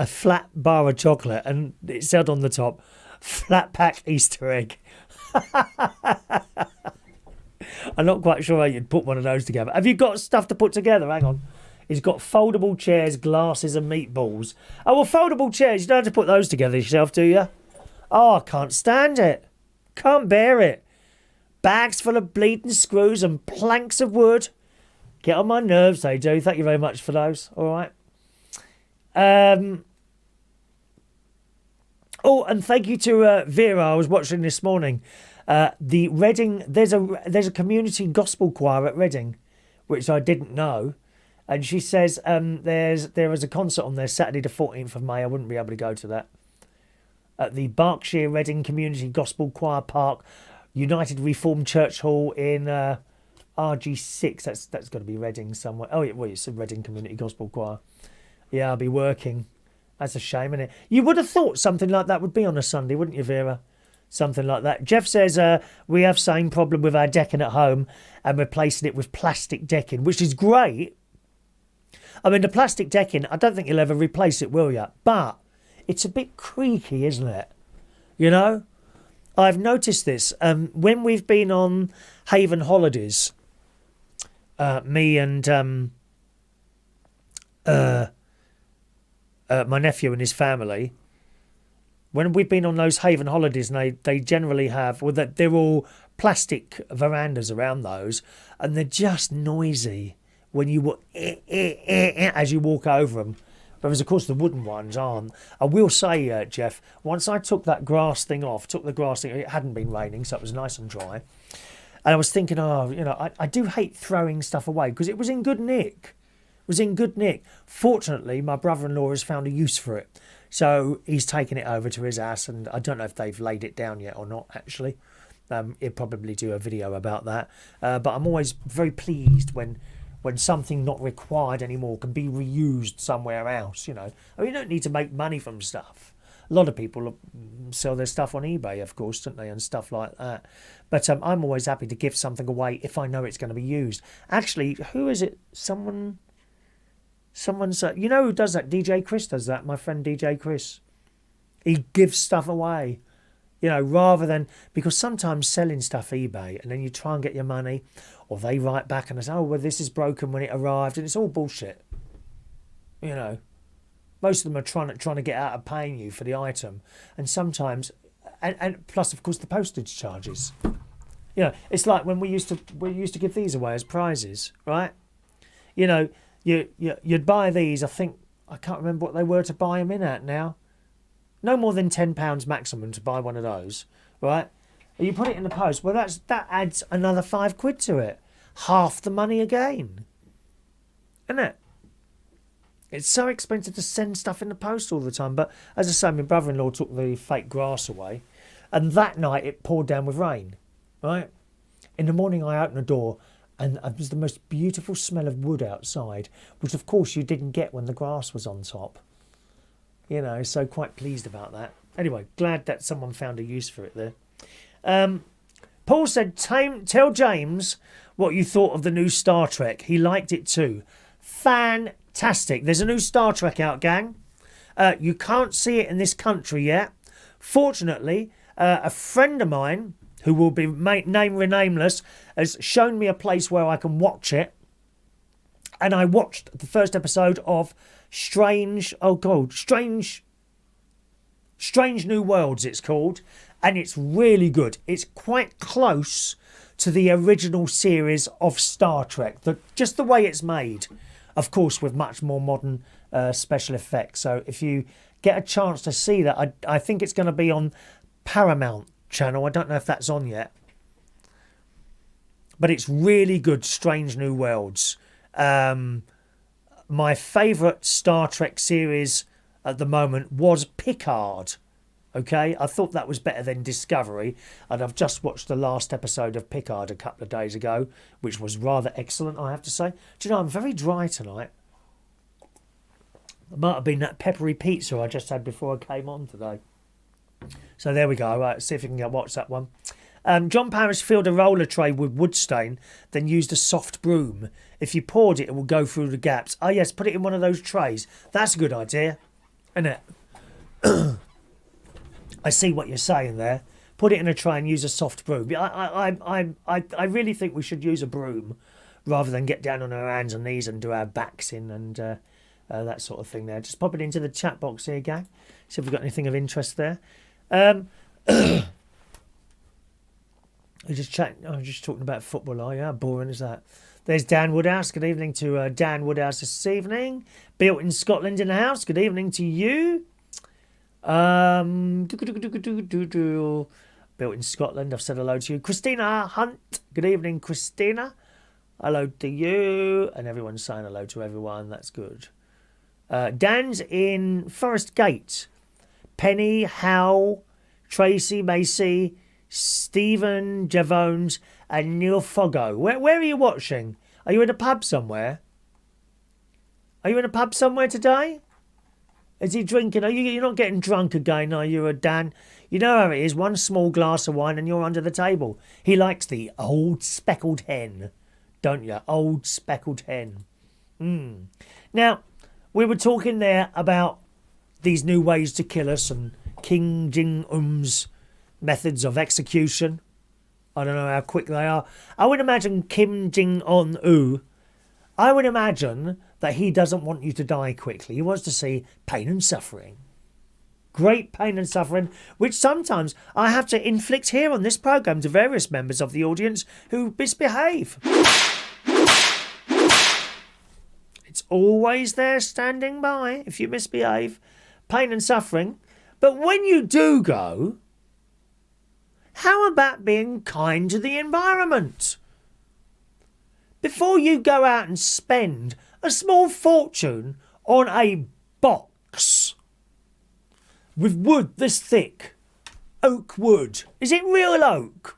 flat bar of chocolate, and it said on the top, "Flat pack Easter egg." I'm not quite sure how you'd put one of those together. Have you got stuff to put together? Hang on. He's got foldable chairs, glasses, and meatballs. Oh, well, foldable chairs. You don't have to put those together yourself, do you? Oh, I can't stand it. Can't bear it. Bags full of bleeding screws and planks of wood. Get on my nerves, they do. Thank you very much for those. All right. Oh, and thank you to Vera. I was watching this morning. The Reading. There's a community gospel choir at Reading, which I didn't know. And she says there is a concert on there Saturday the 14th of May. I wouldn't be able to go to that. At the Berkshire Reading Community Gospel Choir Park, United Reformed Church Hall in RG6. That's got to be Reading somewhere. Oh, it's a Reading Community Gospel Choir. Yeah, I'll be working. That's a shame, isn't it? You would have thought something like that would be on a Sunday, wouldn't you, Vera? Something like that. Jeff says we have same problem with our decking at home and replacing it with plastic decking, which is great. I mean, the plastic decking, I don't think you'll ever replace it, will you? But it's a bit creaky, isn't it? You know? I've noticed this. When we've been on Haven holidays, me and my nephew and his family, when we've been on those Haven holidays, and they generally have, well, they're all plastic verandas around those, and they're just noisy when you as you walk over them. Whereas, of course, the wooden ones aren't. I will say, Jeff, once I took that grass thing off, it hadn't been raining, so it was nice and dry. And I was thinking, I do hate throwing stuff away because it was in good nick. Fortunately, my brother-in-law has found a use for it. So he's taken it over to his house, and I don't know if they've laid it down yet or not, actually. He'll probably do a video about that. But I'm always very pleased when something not required anymore can be reused somewhere else, you know. I mean, you don't need to make money from stuff. A lot of people sell their stuff on eBay, of course, don't they, and stuff like that. But I'm always happy to give something away if I know it's going to be used. Actually, who is it? Someone's... you know who does that? DJ Chris does that, my friend DJ Chris. He gives stuff away, you know, rather than... Because sometimes selling stuff eBay and then you try and get your money, or they write back and they say, oh, well, this is broken when it arrived, and it's all bullshit. You know, most of them are trying to get out of paying you for the item, and sometimes, and plus, of course, the postage charges. You know, it's like when we used to give these away as prizes, right? You know, you'd buy these. I can't remember what they were to buy them in at now. No more than £10 maximum to buy one of those, right? You put it in the post. Well, that adds another £5 to it. Half the money again. Isn't it? It's so expensive to send stuff in the post all the time. But as I say, my brother-in-law took the fake grass away. And that night it poured down with rain. Right? In the morning I opened the door and it was the most beautiful smell of wood outside. Which of course you didn't get when the grass was on top. You know, so quite pleased about that. Anyway, glad that someone found a use for it there. Paul said, tell James what you thought of the new Star Trek. He liked it too. Fantastic. There's a new Star Trek out, gang. You can't see it in this country yet. Fortunately, a friend of mine, who will be nameless, has shown me a place where I can watch it. And I watched the first episode of Strange New Worlds, it's called. And it's really good. It's quite close to the original series of Star Trek. Just the way it's made. Of course, with much more modern special effects. So if you get a chance to see that, I think it's going to be on Paramount channel. I don't know if that's on yet. but it's really good. Strange New Worlds. My favourite Star Trek series at the moment was Picard. Okay, I thought that was better than Discovery, and I've just watched the last episode of Picard a couple of days ago, which was rather excellent, I have to say. Do you know, I'm very dry tonight. It might have been that peppery pizza I just had before I came on today. So there we go. Right, see if we can get what's that one. John Parrish filled a roller tray with wood stain, then used a soft broom. If you poured it, it will go through the gaps. Oh yes, put it in one of those trays. That's a good idea, isn't it? I see what you're saying there. Put it in a tray and use a soft broom. I really think we should use a broom rather than get down on our hands and knees and do our backs in and that sort of thing there. Just pop it into the chat box here, gang. See if we've got anything of interest there. I was just talking about football, are you? How boring is that? There's Dan Woodhouse. Good evening to Dan Woodhouse this evening. Built in Scotland in the house. Good evening to you. Built in Scotland. I've said hello to you. Christina Hunt. Good evening, Christina. Hello to you. And everyone's saying hello to everyone. That's good. Dan's in Forest Gate. Penny, Hal, Tracy, Macy, Stephen Javones and Neil Foggo. Where are you watching? Are you in a pub somewhere? Are you in a pub somewhere today? Is he drinking? You're not getting drunk again, are you, Dan? You know how it is. One small glass of wine and you're under the table. He likes the old speckled hen, don't you? Old speckled hen. Now, we were talking there about these new ways to kill us and King Jong-un's methods of execution. I don't know how quick they are. I would imagine Kim Jong-un, I would imagine that he doesn't want you to die quickly. He wants to see pain and suffering. Great pain and suffering, which sometimes I have to inflict here on this programme to various members of the audience who misbehave. It's always there standing by if you misbehave. Pain and suffering. But when you do go, how about being kind to the environment? Before you go out and spend a small fortune on a box with wood this thick, oak wood. Is it real oak?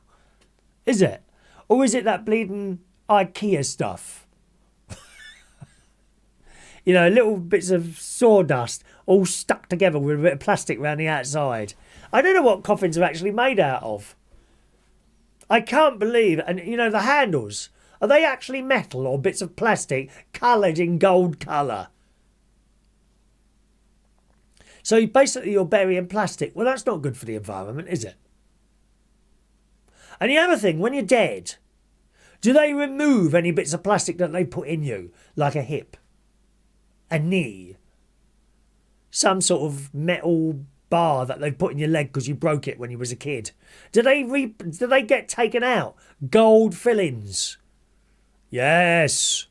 Is it? Or is it that bleeding IKEA stuff? You know, little bits of sawdust all stuck together with a bit of plastic around the outside. I don't know what coffins are actually made out of. I can't believe, and you know, the handles, are they actually metal or bits of plastic coloured in gold colour? So basically you're burying plastic. Well, that's not good for the environment, is it? And the other thing, when you're dead, do they remove any bits of plastic that they put in you? Like a hip, a knee, some sort of metal bar that they've put in your leg because you broke it when you was a kid. Do they get taken out? Gold fillings. Yes.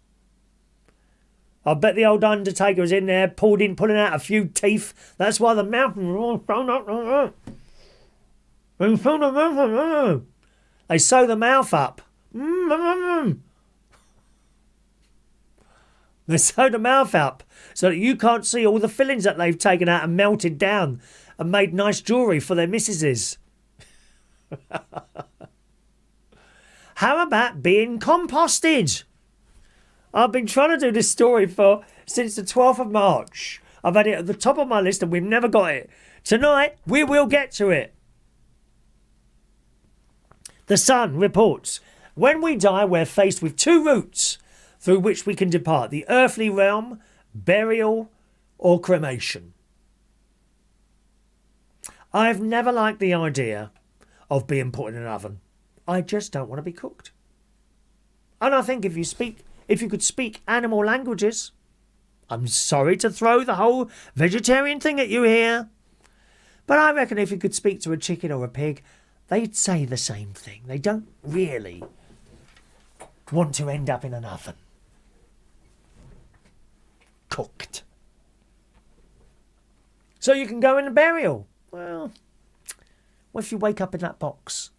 I bet the old Undertaker was in there, pulling out a few teeth. That's why the mountain was all thrown up. They sew the mouth up. They sew the mouth up so that you can't see all the fillings that they've taken out and melted down and made nice jewellery for their missuses. How about being composted? I've been trying to do this story since the 12th of March. I've had it at the top of my list and we've never got it. Tonight, we will get to it. The Sun reports, when we die, we're faced with two routes through which we can depart: the earthly realm, burial, or cremation. I've never liked the idea of being put in an oven. I just don't want to be cooked. And I think if you could speak animal languages, I'm sorry to throw the whole vegetarian thing at you here, but I reckon if you could speak to a chicken or a pig, they'd say the same thing. They don't really want to end up in an oven. Cooked. So you can go in a burial. Well, what if you wake up in that box?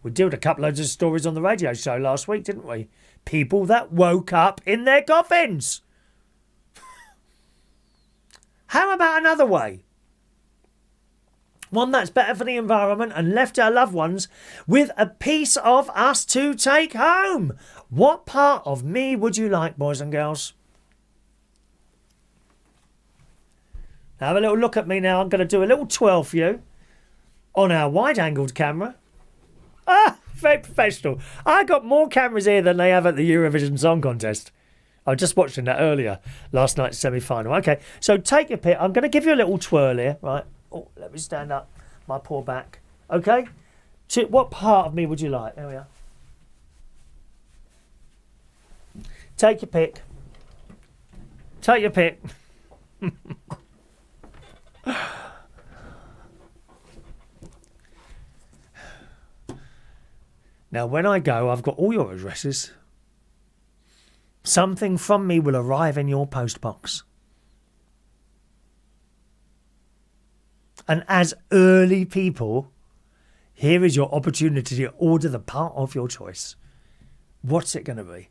We did a couple loads of stories on the radio show last week, didn't we? People that woke up in their coffins. How about another way? One that's better for the environment and left our loved ones with a piece of us to take home. What part of me would you like, boys and girls? Have a little look at me now. I'm going to do a little twirl for you on our wide-angled camera. Ah, very professional. I got more cameras here than they have at the Eurovision Song Contest. I was just watching that earlier, last night's semi-final. Okay, so take your pick. I'm going to give you a little twirl here, right? Oh, let me stand up. My poor back. Okay? What part of me would you like? There we are. Take your pick. Take your pick. Now, when I go, I've got all your addresses. Something from me will arrive in your postbox. And as early people, here is your opportunity to order the part of your choice. What's it going to be?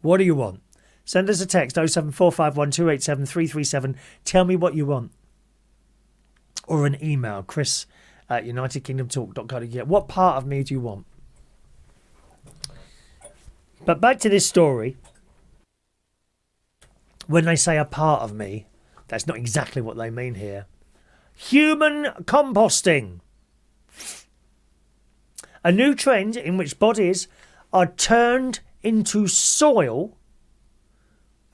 What do you want? Send us a text 07451287337. Tell me what you want. Or an email, chris@unitedkingdomtalk.co.uk. What part of me do you want? But back to this story. When they say a part of me, that's not exactly what they mean here. Human composting. A new trend in which bodies are turned into soil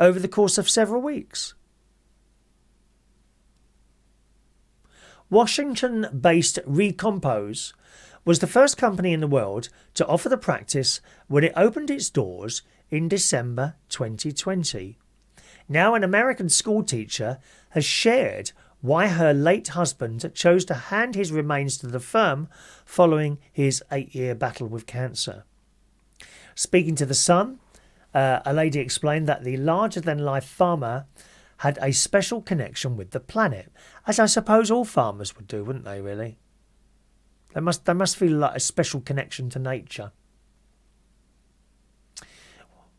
over the course of several weeks. Washington-based Recompose was the first company in the world to offer the practice when it opened its doors in December 2020. Now an American schoolteacher has shared why her late husband chose to hand his remains to the firm following his 8-year battle with cancer. Speaking to The Sun, a lady explained that the larger-than-life farmer had a special connection with the planet, as I suppose all farmers would do, wouldn't they, really? They must feel like a special connection to nature.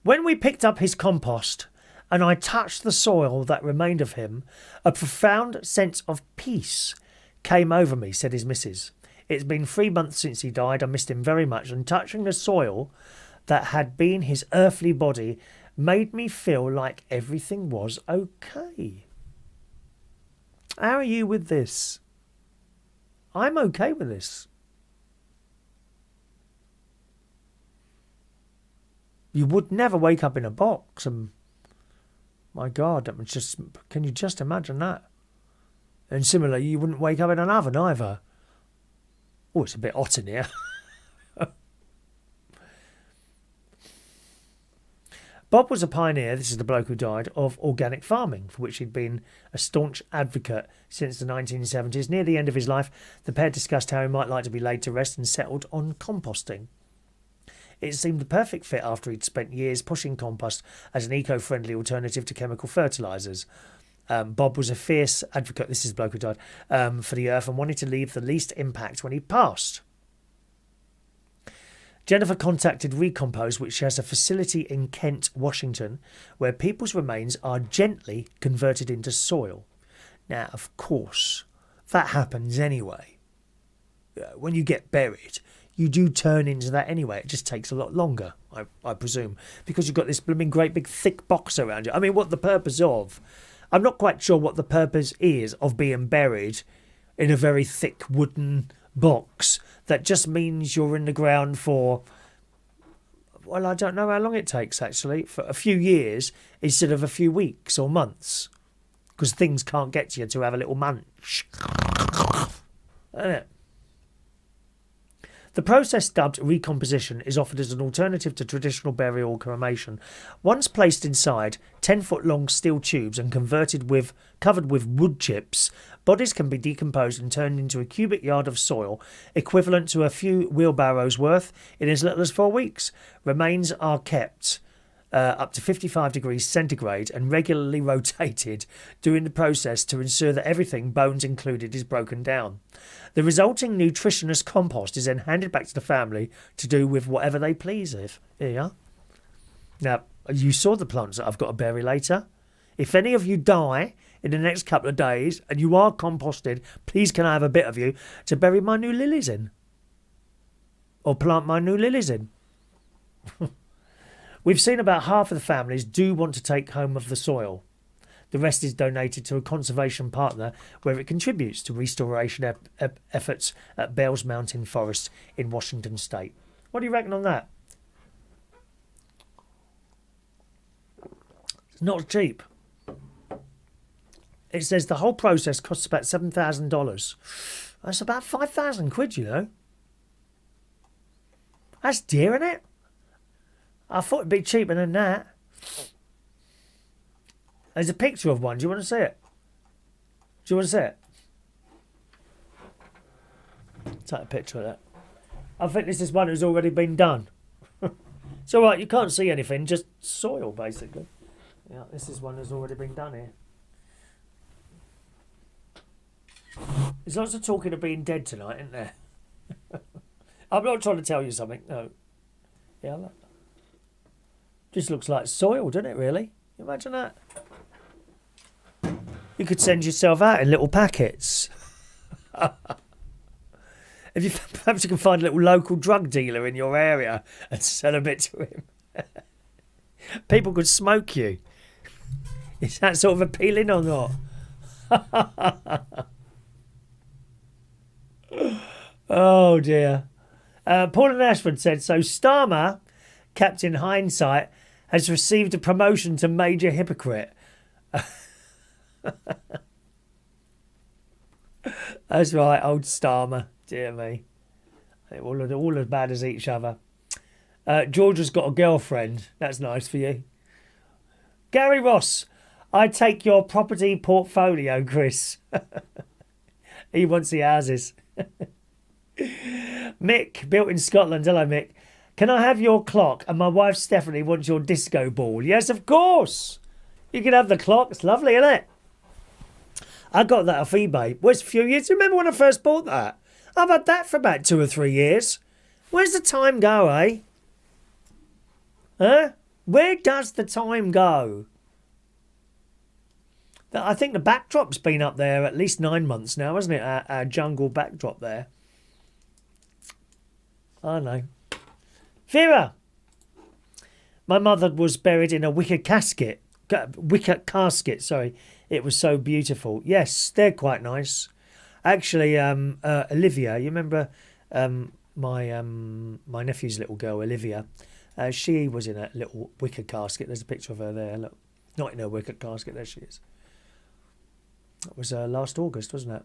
When we picked up his compost and I touched the soil that remained of him, a profound sense of peace came over me, said his missus. It's been 3 months since he died. I missed him very much, and touching the soil that had been his earthly body made me feel like everything was okay. How are you with this? I'm okay with this. You would never wake up in a box and, my God, that was just, can you just imagine that? And similarly, you wouldn't wake up in an oven either. Oh, it's a bit hot in here. Bob was a pioneer, this is the bloke who died, of organic farming, for which he'd been a staunch advocate since the 1970s. Near the end of his life, the pair discussed how he might like to be laid to rest and settled on composting. It seemed the perfect fit after he'd spent years pushing compost as an eco-friendly alternative to chemical fertilisers. Bob was a fierce advocate, this is the bloke who died, for the earth and wanted to leave the least impact when he passed. Jennifer contacted Recompose, which has a facility in Kent, Washington, where people's remains are gently converted into soil. Now, of course, that happens anyway. When you get buried, you do turn into that anyway. It just takes a lot longer, I presume, because you've got this blooming great big thick box around you. I mean, what the purpose of? I'm not quite sure what the purpose is of being buried in a very thick wooden box that just means you're in the ground for, well, I don't know how long it takes, actually, for a few years instead of a few weeks or months, because things can't get to you to have a little munch. Isn't it? The process dubbed recomposition is offered as an alternative to traditional burial or cremation. Once placed inside 10-foot-long steel tubes and covered with wood chips, bodies can be decomposed and turned into a cubic yard of soil, equivalent to a few wheelbarrows worth, in as little as 4 weeks. Remains are kept up to 55 degrees centigrade and regularly rotated during the process to ensure that everything, bones included, is broken down. The resulting nutritious compost is then handed back to the family to do with whatever they please with. Here you are. Now, you saw the plants that I've got to bury later. If any of you die in the next couple of days and you are composted, please can I have a bit of you to bury my new lilies in? Or plant my new lilies in? We've seen about half of the families do want to take home of the soil. The rest is donated to a conservation partner where it contributes to restoration efforts at Bells Mountain Forest in Washington State. What do you reckon on that? It's not cheap. It says the whole process costs about $7,000. That's about 5,000 quid, you know. That's dear, isn't it? I thought it'd be cheaper than that. There's a picture of one. Do you want to see it? Do you want to see it? Take a picture of that. I think this is one who's already been done. It's all right. You can't see anything. Just soil, basically. Yeah, this is one that's already been done here. There's lots of talking of being dead tonight, isn't there? I'm not trying to tell you something. No. Yeah, look. Just looks like soil, doesn't it, really? Imagine that. You could send yourself out in little packets. If you perhaps you can find a little local drug dealer in your area and sell a bit to him. People could smoke you. Is that sort of appealing or not? Oh dear. Paul and Ashford said, so Starmer, Captain Hindsight, has received a promotion to Major Hypocrite. That's right, old Starmer. Dear me. They're all as bad as each other. Georgia's got a girlfriend. That's nice for you. Gary Ross, I take your property portfolio, Chris. He wants the houses. Mick, built in Scotland. Hello, Mick. Can I have your clock? And my wife Stephanie wants your disco ball. Yes, of course. You can have the clock. It's lovely, isn't it? I got that off eBay. Well, it's a few years. Remember when I first bought that? I've had that for about 2 or 3 years. Where's the time go, eh? Huh? Where does the time go? I think the backdrop's been up there at least 9 months now, hasn't it? Our jungle backdrop there. I know. Vera! My mother was buried in a wicker casket, sorry. It was so beautiful. Yes, they're quite nice. Actually, Olivia, you remember my nephew's little girl, Olivia? She was in a little wicker casket. There's a picture of her there. Look, not in her wicker casket. There she is. That was last August, wasn't it?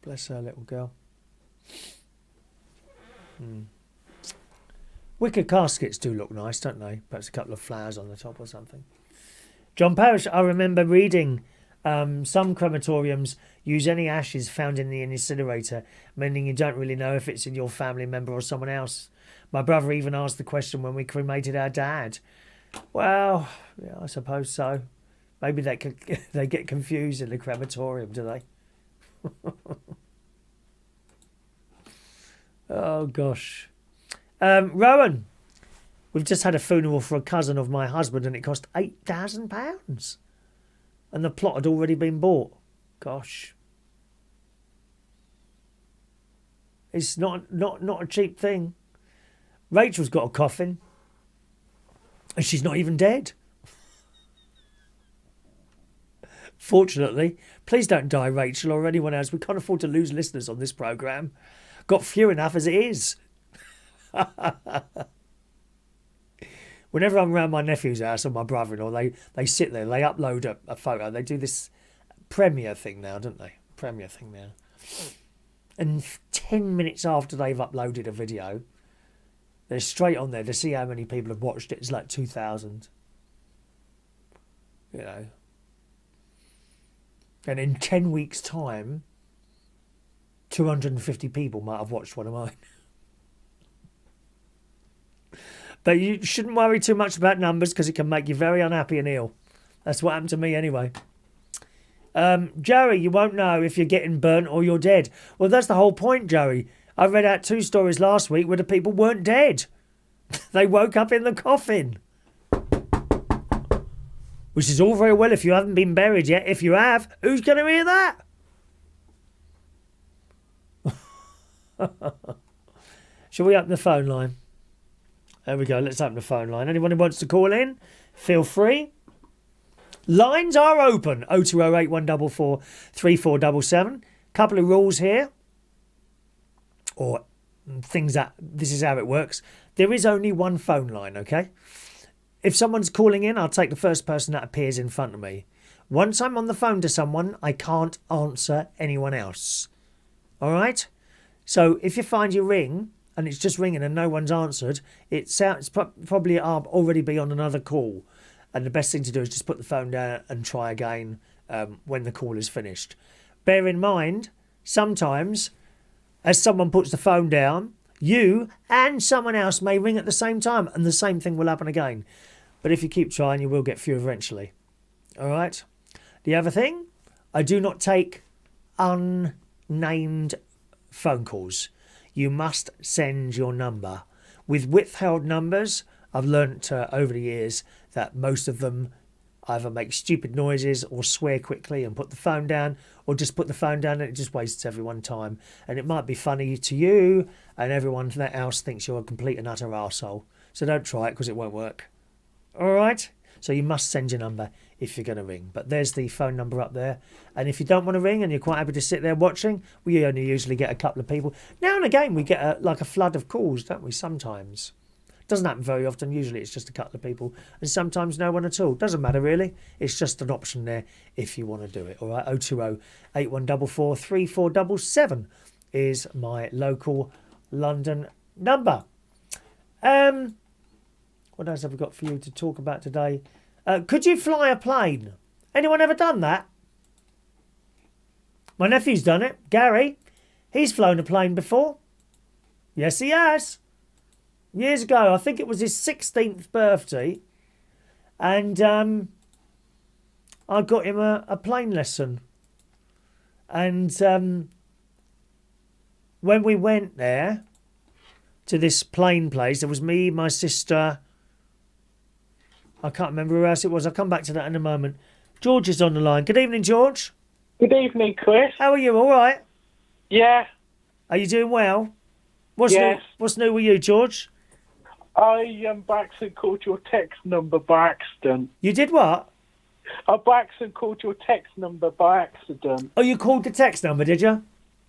Bless her little girl. Wicker caskets do look nice, don't they? Perhaps a couple of flowers on the top or something. John Parrish, I remember reading some crematoriums use any ashes found in the incinerator, meaning you don't really know if it's in your family member or someone else. My brother even asked the question when we cremated our dad. Well, yeah, I suppose so. Maybe they get confused in the crematorium, do they? Oh, gosh. Rowan, we've just had a funeral for a cousin of my husband and it cost £8,000. And the plot had already been bought. Gosh. It's not a cheap thing. Rachel's got a coffin. And she's not even dead. Fortunately, please don't die, Rachel, or anyone else. We can't afford to lose listeners on this programme. Got few enough as it is. Whenever I'm around my nephew's house or my brother-in-law, they sit there, they upload a photo. They do this Premiere thing now, don't they? Premiere thing now. And 10 minutes after they've uploaded a video, they're straight on there to see how many people have watched it. It's like 2,000. You know. And in 10 weeks' time, 250 people might have watched one of mine. But you shouldn't worry too much about numbers because it can make you very unhappy and ill. That's what happened to me anyway. Joey, you won't know if you're getting burnt or you're dead. Well, that's the whole point, Joey. I read out 2 stories last week where the people weren't dead. They woke up in the coffin. Which is all very well if you haven't been buried yet. If you have, who's going to hear that? Shall we open the phone line? There we go. Let's open the phone line. Anyone who wants to call in, feel free. Lines are open. 0208 144 3477. Couple of rules here. Or things that... This is how it works. There is only one phone line, okay? If someone's calling in, I'll take the first person that appears in front of me. Once I'm on the phone to someone, I can't answer anyone else. All right? So if you find your ring and it's just ringing and no one's answered, it sounds probably I'll already be on another call. And the best thing to do is just put the phone down and try again when the call is finished. Bear in mind, sometimes as someone puts the phone down, you and someone else may ring at the same time and the same thing will happen again. But if you keep trying, you will get through eventually. All right? The other thing, I do not take unnamed phone calls. You must send your number. With withheld numbers, I've learnt over the years that most of them either make stupid noises or swear quickly and put the phone down, or just put the phone down and it just wastes everyone's time. And it might be funny to you and everyone else thinks you're a complete and utter arsehole. So don't try it because it won't work. All right? So you must send your number if you're going to ring. But there's the phone number up there. And if you don't want to ring and you're quite happy to sit there watching, we only usually get a couple of people. Now and again we get a flood of calls, don't we, sometimes? Doesn't happen very often. Usually it's just a couple of people. And sometimes no one at all. Doesn't matter really. It's just an option there if you want to do it. All right, 020 8144 3477 is my local London number. What else have we got for you to talk about today? Could you fly a plane? Anyone ever done that? My nephew's done it. Gary. He's flown a plane before. Yes, he has. Years ago, I think it was his 16th birthday. And I got him a plane lesson. And when we went there to this plane place, there was me, my sister... I can't remember who else it was. I'll come back to that in a moment. George is on the line. Good evening, George. Good evening, Chris. How are you? All right? Yeah. Are you doing well? What's Yes. new? What's new with you, George? I by accident called your text number by accident. You did what? I by accident called your text number by accident. Oh, you called the text number, did you?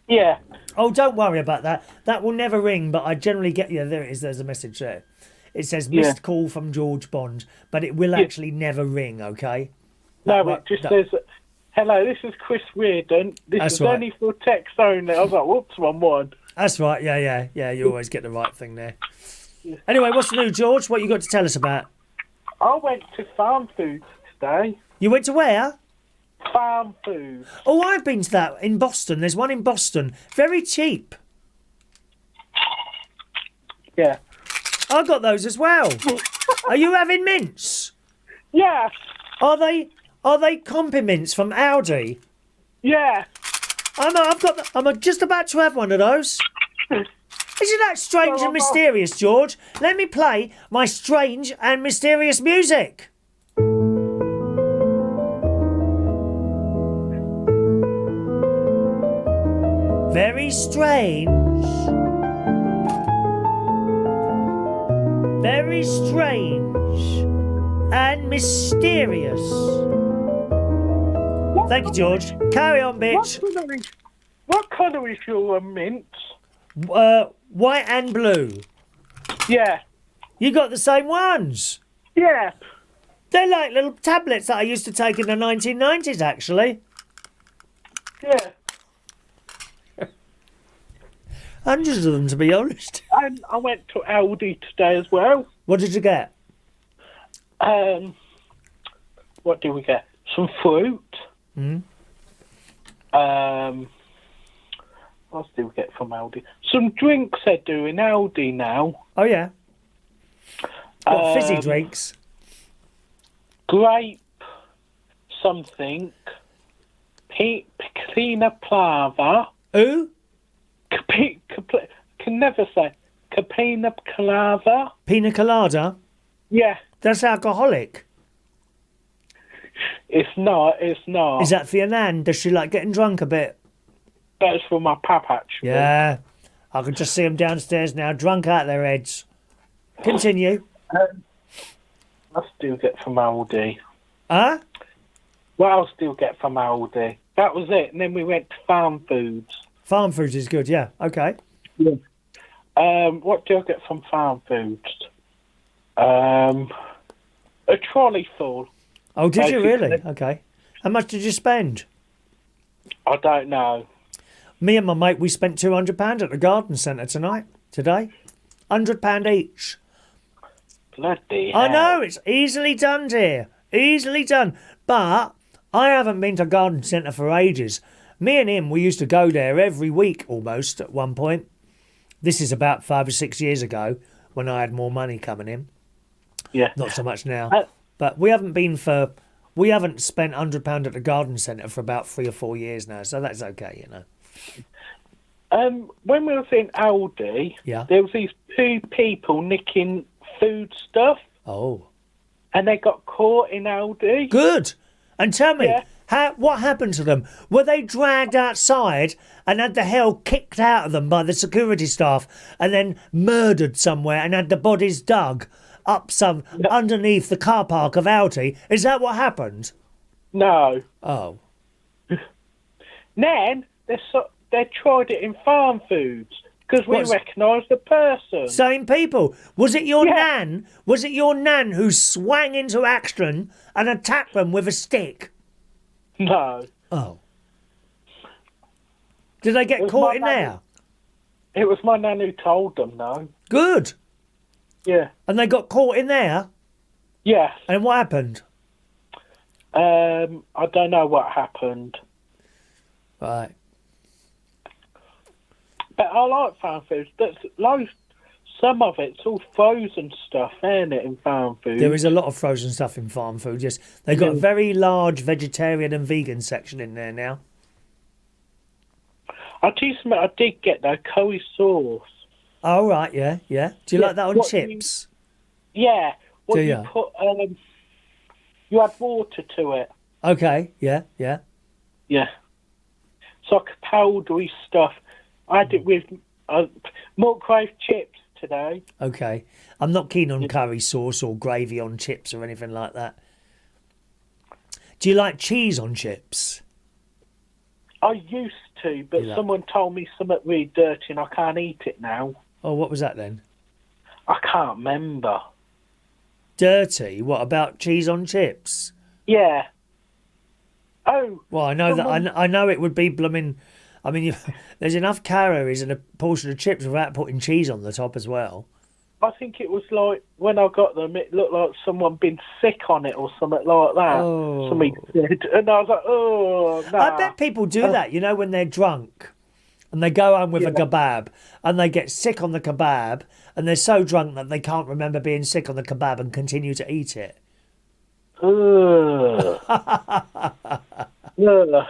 Yeah. Oh, don't worry about that. That will never ring, but I generally get... Yeah, there it is. There's a message there. It says missed call from George Bond, but it will actually never ring, okay? No, it just says, hello, this is Chris Reardon. This is only for text only. I was like, whoops, wrong one. That's right, yeah. You always get the right thing there. Anyway, what's new, George? What you got to tell us about? I went to Farm Foods today. You went to where? Farm Foods. Oh, I've been to that in Boston. There's one in Boston. Very cheap. Yeah. I got those as well. Are you having mints? Yeah. Are they Compi mints from Aldi? Yeah. I'm just about to have one of those. Isn't that strange and mysterious, George? Let me play my strange and mysterious music. Very strange. Very strange and mysterious. Thank you, George. Carry on, bitch. What colour is your mint? White and blue. Yeah. You got the same ones. Yeah. They're like little tablets that I used to take in the 1990s, actually. Yeah. Hundreds of them, to be honest. And I went to Aldi today as well. What did you get? What did we get? Some fruit. Mm. What else did we get from Aldi? Some drinks they're doing Aldi now. Oh, yeah. What, fizzy drinks? Grape something. Pina Plava. Who? Can never say. Pina Colada. Pina colada? Yeah. That's alcoholic. It's not. Is that for your nan? Does she like getting drunk a bit? That's for my pap, actually. Yeah. I can just see them downstairs now, drunk out their heads. Continue. I still get from Aldi. Huh? What else do you get from Aldi? That was it. And then we went to Farm Foods. Farm Foods is good, yeah. Okay. Yeah. What do I get from Farm Foods? A trolley full. Oh, did you basically. really? Okay. How much did you spend? I don't know. Me and my mate, we spent £200 at the garden centre today. £100 each. Bloody I hell. know, it's easily done, dear. Easily done. But I haven't been to garden centre for ages. Me and him, we used to go there every week almost at one point. This is about 5 or 6 years ago when I had more money coming in. Yeah. Not so much now. But we haven't spent £100 at the garden centre for about 3 or 4 years now, so that's okay, you know. When we was in Aldi, Yeah. there was these 2 people nicking food stuff, Oh. and they got caught in Aldi. Good. And tell me, Yeah. what happened to them? Were they dragged outside and had the hell kicked out of them by the security staff and then murdered somewhere and had the bodies dug up underneath the car park of Aldi? Is that what happened? No. Oh. Then they tried it in Farm Foods because we recognised the person. Same people. Was it your Yeah. nan? Was it your nan who swang into action and attacked them with a stick? No. Oh. Did they get was caught my in nan. there? It was my nan who told them, no. Good. Yeah. And they got caught in there? Yes. And what happened? I don't know what happened. Right. But I like Farm Foods. Some of it's all frozen stuff, ain't it, in Farm Foods? There is a lot of frozen stuff in Farm Food, yes. They've got a very large vegetarian and vegan section in there now. I'll tell you something I did get, though, curry sauce. Oh, right, yeah, yeah. Do you like that on what chips? Yeah. What Do you ya? put, you add water to it. Okay, yeah, yeah. Yeah. It's like powdery stuff. I had it with milk-crave chips today. Okay. I'm not keen on curry sauce or gravy on chips or anything like that. Do you like cheese on chips? I used to, but someone told me something really dirty and I can't eat it now. Oh, what was that then? I can't remember. Dirty? What, about cheese on chips? Yeah. Oh. Well, I know that. I know it would be blooming. I mean, there's enough calories in a portion of chips without putting cheese on the top as well. I think it was like, when I got them, it looked like someone been sick on it or something like that. Oh. Somebody said. And I was like, oh, no. I bet people do that, you know, when they're drunk and they go home with a kebab and they get sick on the kebab and they're so drunk that they can't remember being sick on the kebab and continue to eat it. Ugh. Ugh.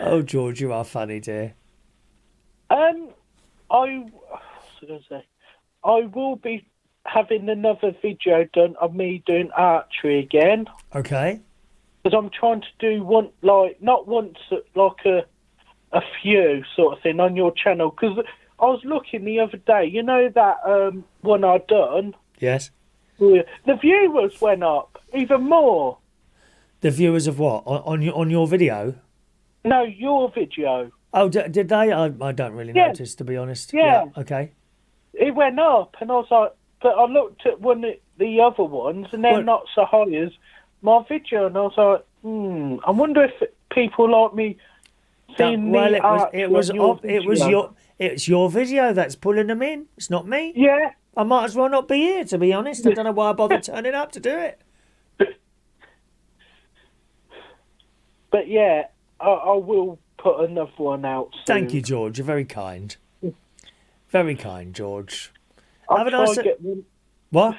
Oh, George, you are funny, dear. I will be having another video done of me doing archery again. Okay. Because I'm trying to do one, like, not once, like a few sort of thing on your channel. Because I was looking the other day, you know that one I done? Yes. The viewers went up even more. The viewers of what? On your video? No, your video. Oh, did they? I don't really notice, to be honest. Yeah. Okay. It went up, and I was like, but I looked at the other ones, and they're not so high as my video, and I was like, I wonder if people like me seeing well, video. it's your video that's pulling them in. It's not me. Yeah. I might as well not be here, to be honest. I don't know why I bothered turning up to do it. But yeah, I will put another one out soon. Thank you, George. You're very kind. Very kind, George. I'll try to get one. What?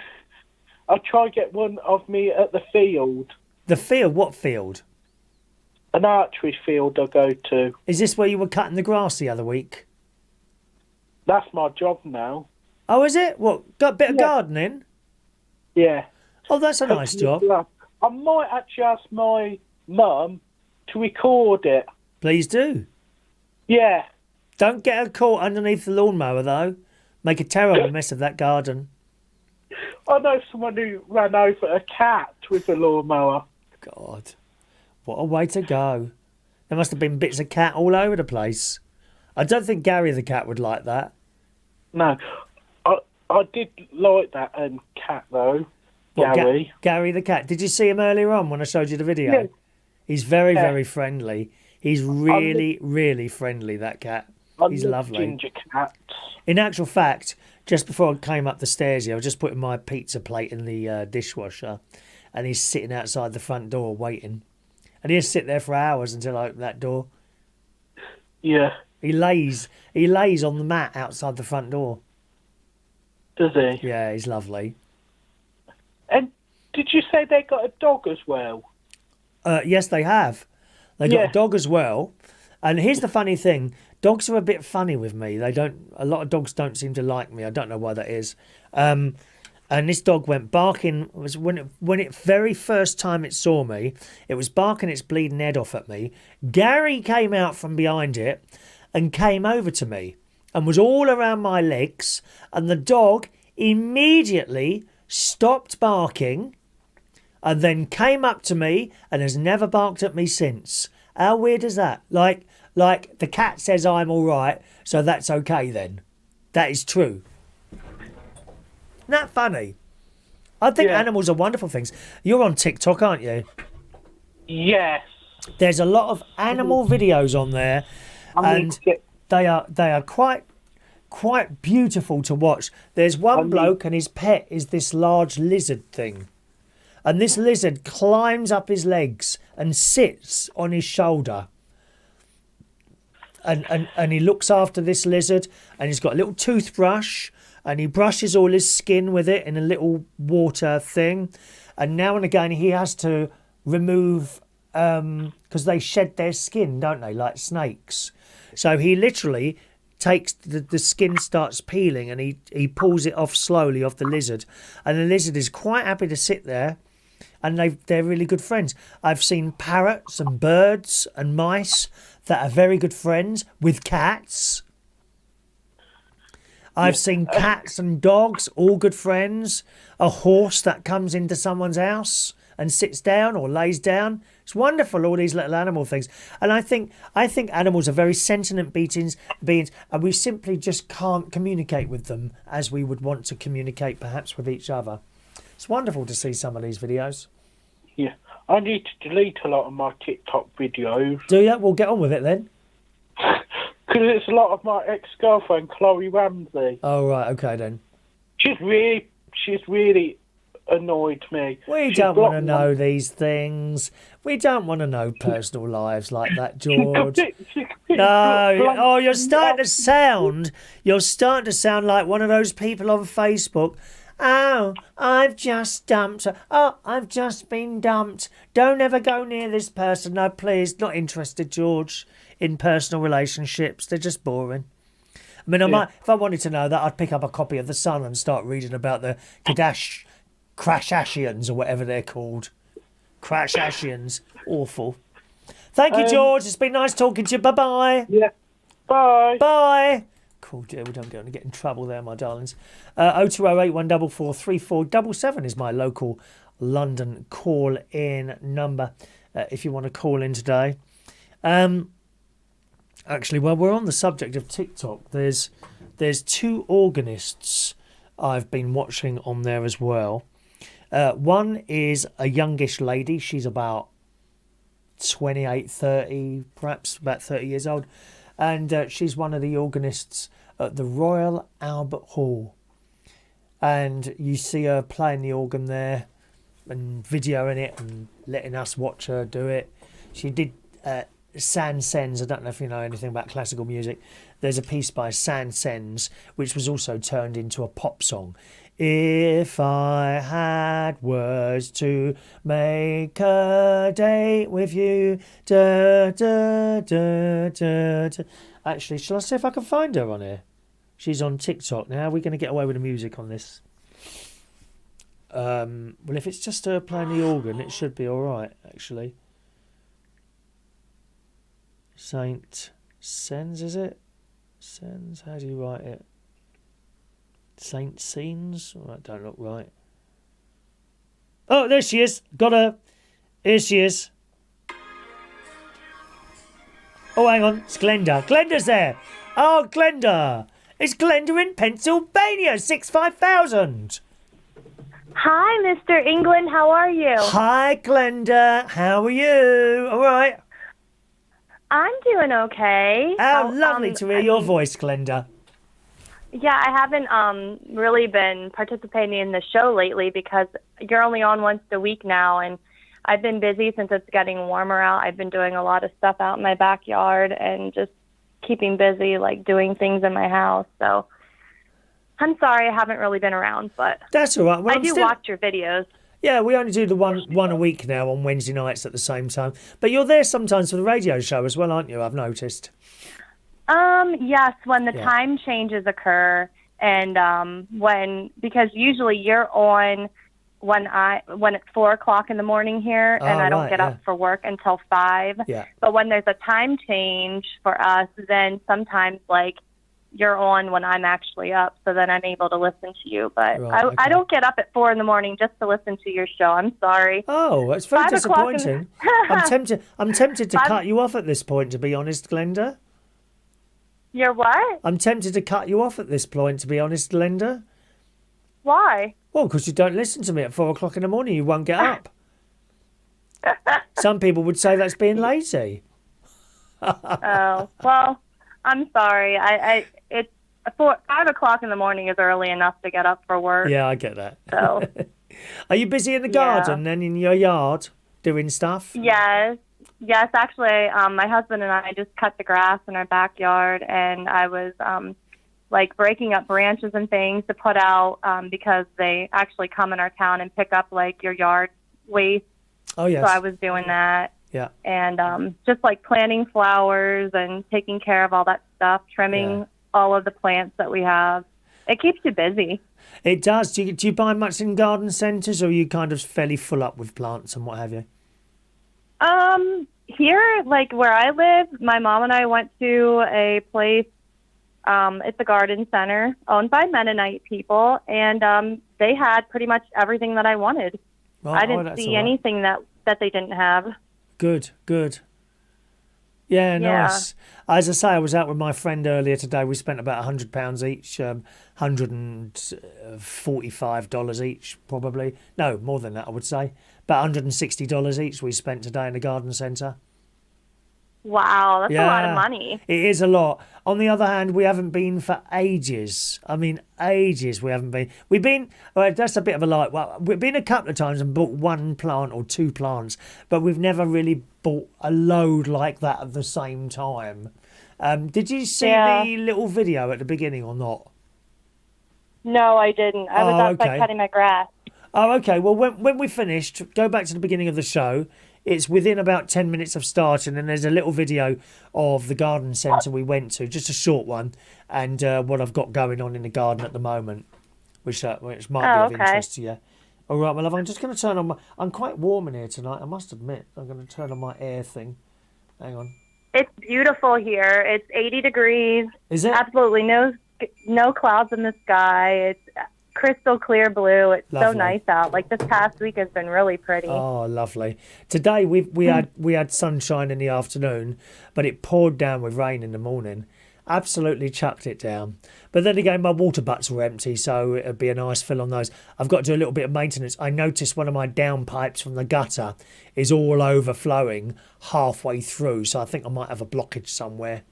I'll try to get one of me at the field. The field? What field? An archery field I go to. Is this where you were cutting the grass the other week? That's my job now. Oh, is it? What? Got a bit of gardening? Yeah. Oh, that's a nice job. I might actually ask my mum to record it. Please do. Yeah. Don't get her caught underneath the lawnmower, though. Make a terrible mess of that garden. I know someone who ran over a cat with a lawnmower. God. What a way to go. There must have been bits of cat all over the place. I don't think Gary the cat would like that. No. I did like that cat, though. What, Gary. Gary the cat. Did you see him earlier on when I showed you the video? Yeah. He's very, very friendly. He's really, really friendly, that cat. He's lovely. Ginger cats. In actual fact, just before I came up the stairs here, I was just putting my pizza plate in the dishwasher, and he's sitting outside the front door waiting. And he'll sit there for hours until I open that door. Yeah. He lays on the mat outside the front door. Does he? Yeah, he's lovely. And did you say they got a dog as well? Yes, they have. They got a dog as well. And here's the funny thing. Dogs are a bit funny with me. A lot of dogs don't seem to like me. I don't know why that is. And this dog went barking. It was when it very first time it saw me, it was barking its bleeding head off at me. Gary came out from behind it and came over to me and was all around my legs. And the dog immediately stopped barking and then came up to me and has never barked at me since. How weird is that? Like the cat says I'm all right, so that's okay then. That is true. Isn't that funny? I think animals are wonderful things. You're on TikTok, aren't you? Yes. There's a lot of animal videos on there, and they are quite beautiful to watch. There's one bloke and his pet is this large lizard thing. And this lizard climbs up his legs and sits on his shoulder. And he looks after this lizard, and he's got a little toothbrush, and he brushes all his skin with it in a little water thing. And now and again he has to remove, because they shed their skin, don't they, like snakes. So he literally takes the skin starts peeling, and he pulls it off slowly off the lizard. And the lizard is quite happy to sit there. And they're really good friends. I've seen parrots and birds and mice that are very good friends with cats. I've seen cats and dogs, all good friends. A horse that comes into someone's house and sits down or lays down. It's wonderful, all these little animal things. And I think animals are very sentient beings, and we simply just can't communicate with them as we would want to communicate perhaps with each other. It's wonderful to see some of these videos. Yeah. I need to delete a lot of my TikTok videos. Do you? We'll get on with it then. Because it's a lot of my ex-girlfriend, Chloe Ramsey. Oh, right. Okay, then. She's really annoyed me. We don't want to know these things. We don't want to know personal lives like that, George. No. Oh, you're starting to sound like one of those people on Facebook. Oh, I've just dumped her. Oh, I've just been dumped. Don't ever go near this person. No, please. Not interested, George, in personal relationships. They're just boring. I mean, if I wanted to know that, I'd pick up a copy of The Sun and start reading about the Crashashians or whatever they're called. Crashashians. Awful. Thank you, George. It's been nice talking to you. Bye-bye. Yeah. Bye. Bye. Cool, dear. We don't get in trouble there, my darlings. 0208 144 3477 is my local London call-in number if you want to call in today. Actually, while we're on the subject of TikTok, there's two organists I've been watching on there as well. One is a youngish lady. She's about 28, 30, perhaps about 30 years old. And she's one of the organists at the Royal Albert Hall. And you see her playing the organ there and videoing it and letting us watch her do it. She did Saint-Saëns. I don't know if you know anything about classical music. There's a piece by Saint-Saëns which was also turned into a pop song. If I had words to make a date with you, da, da, da, da, da. Actually, shall I see if I can find her on here? She's on TikTok now. We're going to get away with the music on this. Well, if it's just her playing the organ, it should be all right, actually. Saint-Saëns, is it? Saëns, how do you write it? Saint-Saëns? Oh, that don't look right. Oh, there she is. Got her. Here she is. Oh, hang on. It's Glenda. Glenda's there. Oh, Glenda. It's Glenda in Pennsylvania. 65000. Hi, Mr. England. How are you? Hi, Glenda. How are you? All right. I'm doing okay. How lovely to hear your voice, Glenda. Yeah, I haven't really been participating in the show lately because you're only on once a week now, and I've been busy since it's getting warmer out. I've been doing a lot of stuff out in my backyard and just keeping busy, like doing things in my house. So I'm sorry I haven't really been around, but that's all right. Well, I do watch your videos. Yeah, we only do the one a week now on Wednesday nights at the same time. But you're there sometimes for the radio show as well, aren't you? I've noticed. Yes, when the time changes occur, and because usually you're on when it's 4:00 in the morning here, and I don't get up for work until 5. Yeah. But when there's a time change for us, then sometimes like you're on when I'm actually up, so then I'm able to listen to you. But I don't get up at 4 in the morning just to listen to your show. I'm sorry. Oh, it's very disappointing. I'm tempted to cut you off at this point, to be honest, Glenda. You're what? I'm tempted to cut you off at this point, to be honest, Glenda. Why? Well, because you don't listen to me at 4:00 in the morning. You won't get up. Some people would say that's being lazy. Oh, well, I'm sorry. It's 5:00 in the morning is early enough to get up for work. Yeah, I get that. So, are you busy in the garden then, in your yard, doing stuff? Yes, actually, my husband and I just cut the grass in our backyard, and I was like breaking up branches and things to put out because they actually come in our town and pick up like your yard waste. Oh, yes. So I was doing that. Yeah. And just like planting flowers and taking care of all that stuff, trimming all of the plants that we have. It keeps you busy. It does. Do you buy much in garden centres, or are you kind of fairly full up with plants and what have you? Here, like where I live, my mom and I went to a place, it's a garden center owned by Mennonite people, and they had pretty much everything that I wanted. I didn't see anything that they didn't have. Good. Yeah, nice. As I say, I was out with my friend earlier today. We spent about £100 each, $145 each, probably. No, more than that, I would say. About $160 each we spent today in the garden centre. Wow, that's a lot of money. It is a lot. On the other hand, we haven't been for ages. I mean, ages we haven't been. We've been, well, that's a bit of a lie. Well, we've been a couple of times and bought one plant or two plants, but we've never really bought a load like that at the same time. Did you see the little video at the beginning or not? No, I didn't. I was outside cutting my grass. Oh, okay. Well, when we finished, go back to the beginning of the show. It's within about 10 minutes of starting, and there's a little video of the garden centre we went to, just a short one, and what I've got going on in the garden at the moment, which might be of interest to you. All right, my love, I'm just going to turn on I'm quite warm in here tonight, I must admit. I'm going to turn on my air thing. Hang on. It's beautiful here. It's 80 degrees. Is it? Absolutely no clouds in the sky. It's crystal clear blue. It's lovely. So nice out. Like this past week has been really pretty. Oh, lovely. Today we had sunshine in the afternoon, but it poured down with rain in the morning. Absolutely chucked it down. But then again, my water butts were empty, so it'd be a nice fill on those. I've got to do a little bit of maintenance. I noticed one of my downpipes from the gutter is all overflowing halfway through, so I think I might have a blockage somewhere.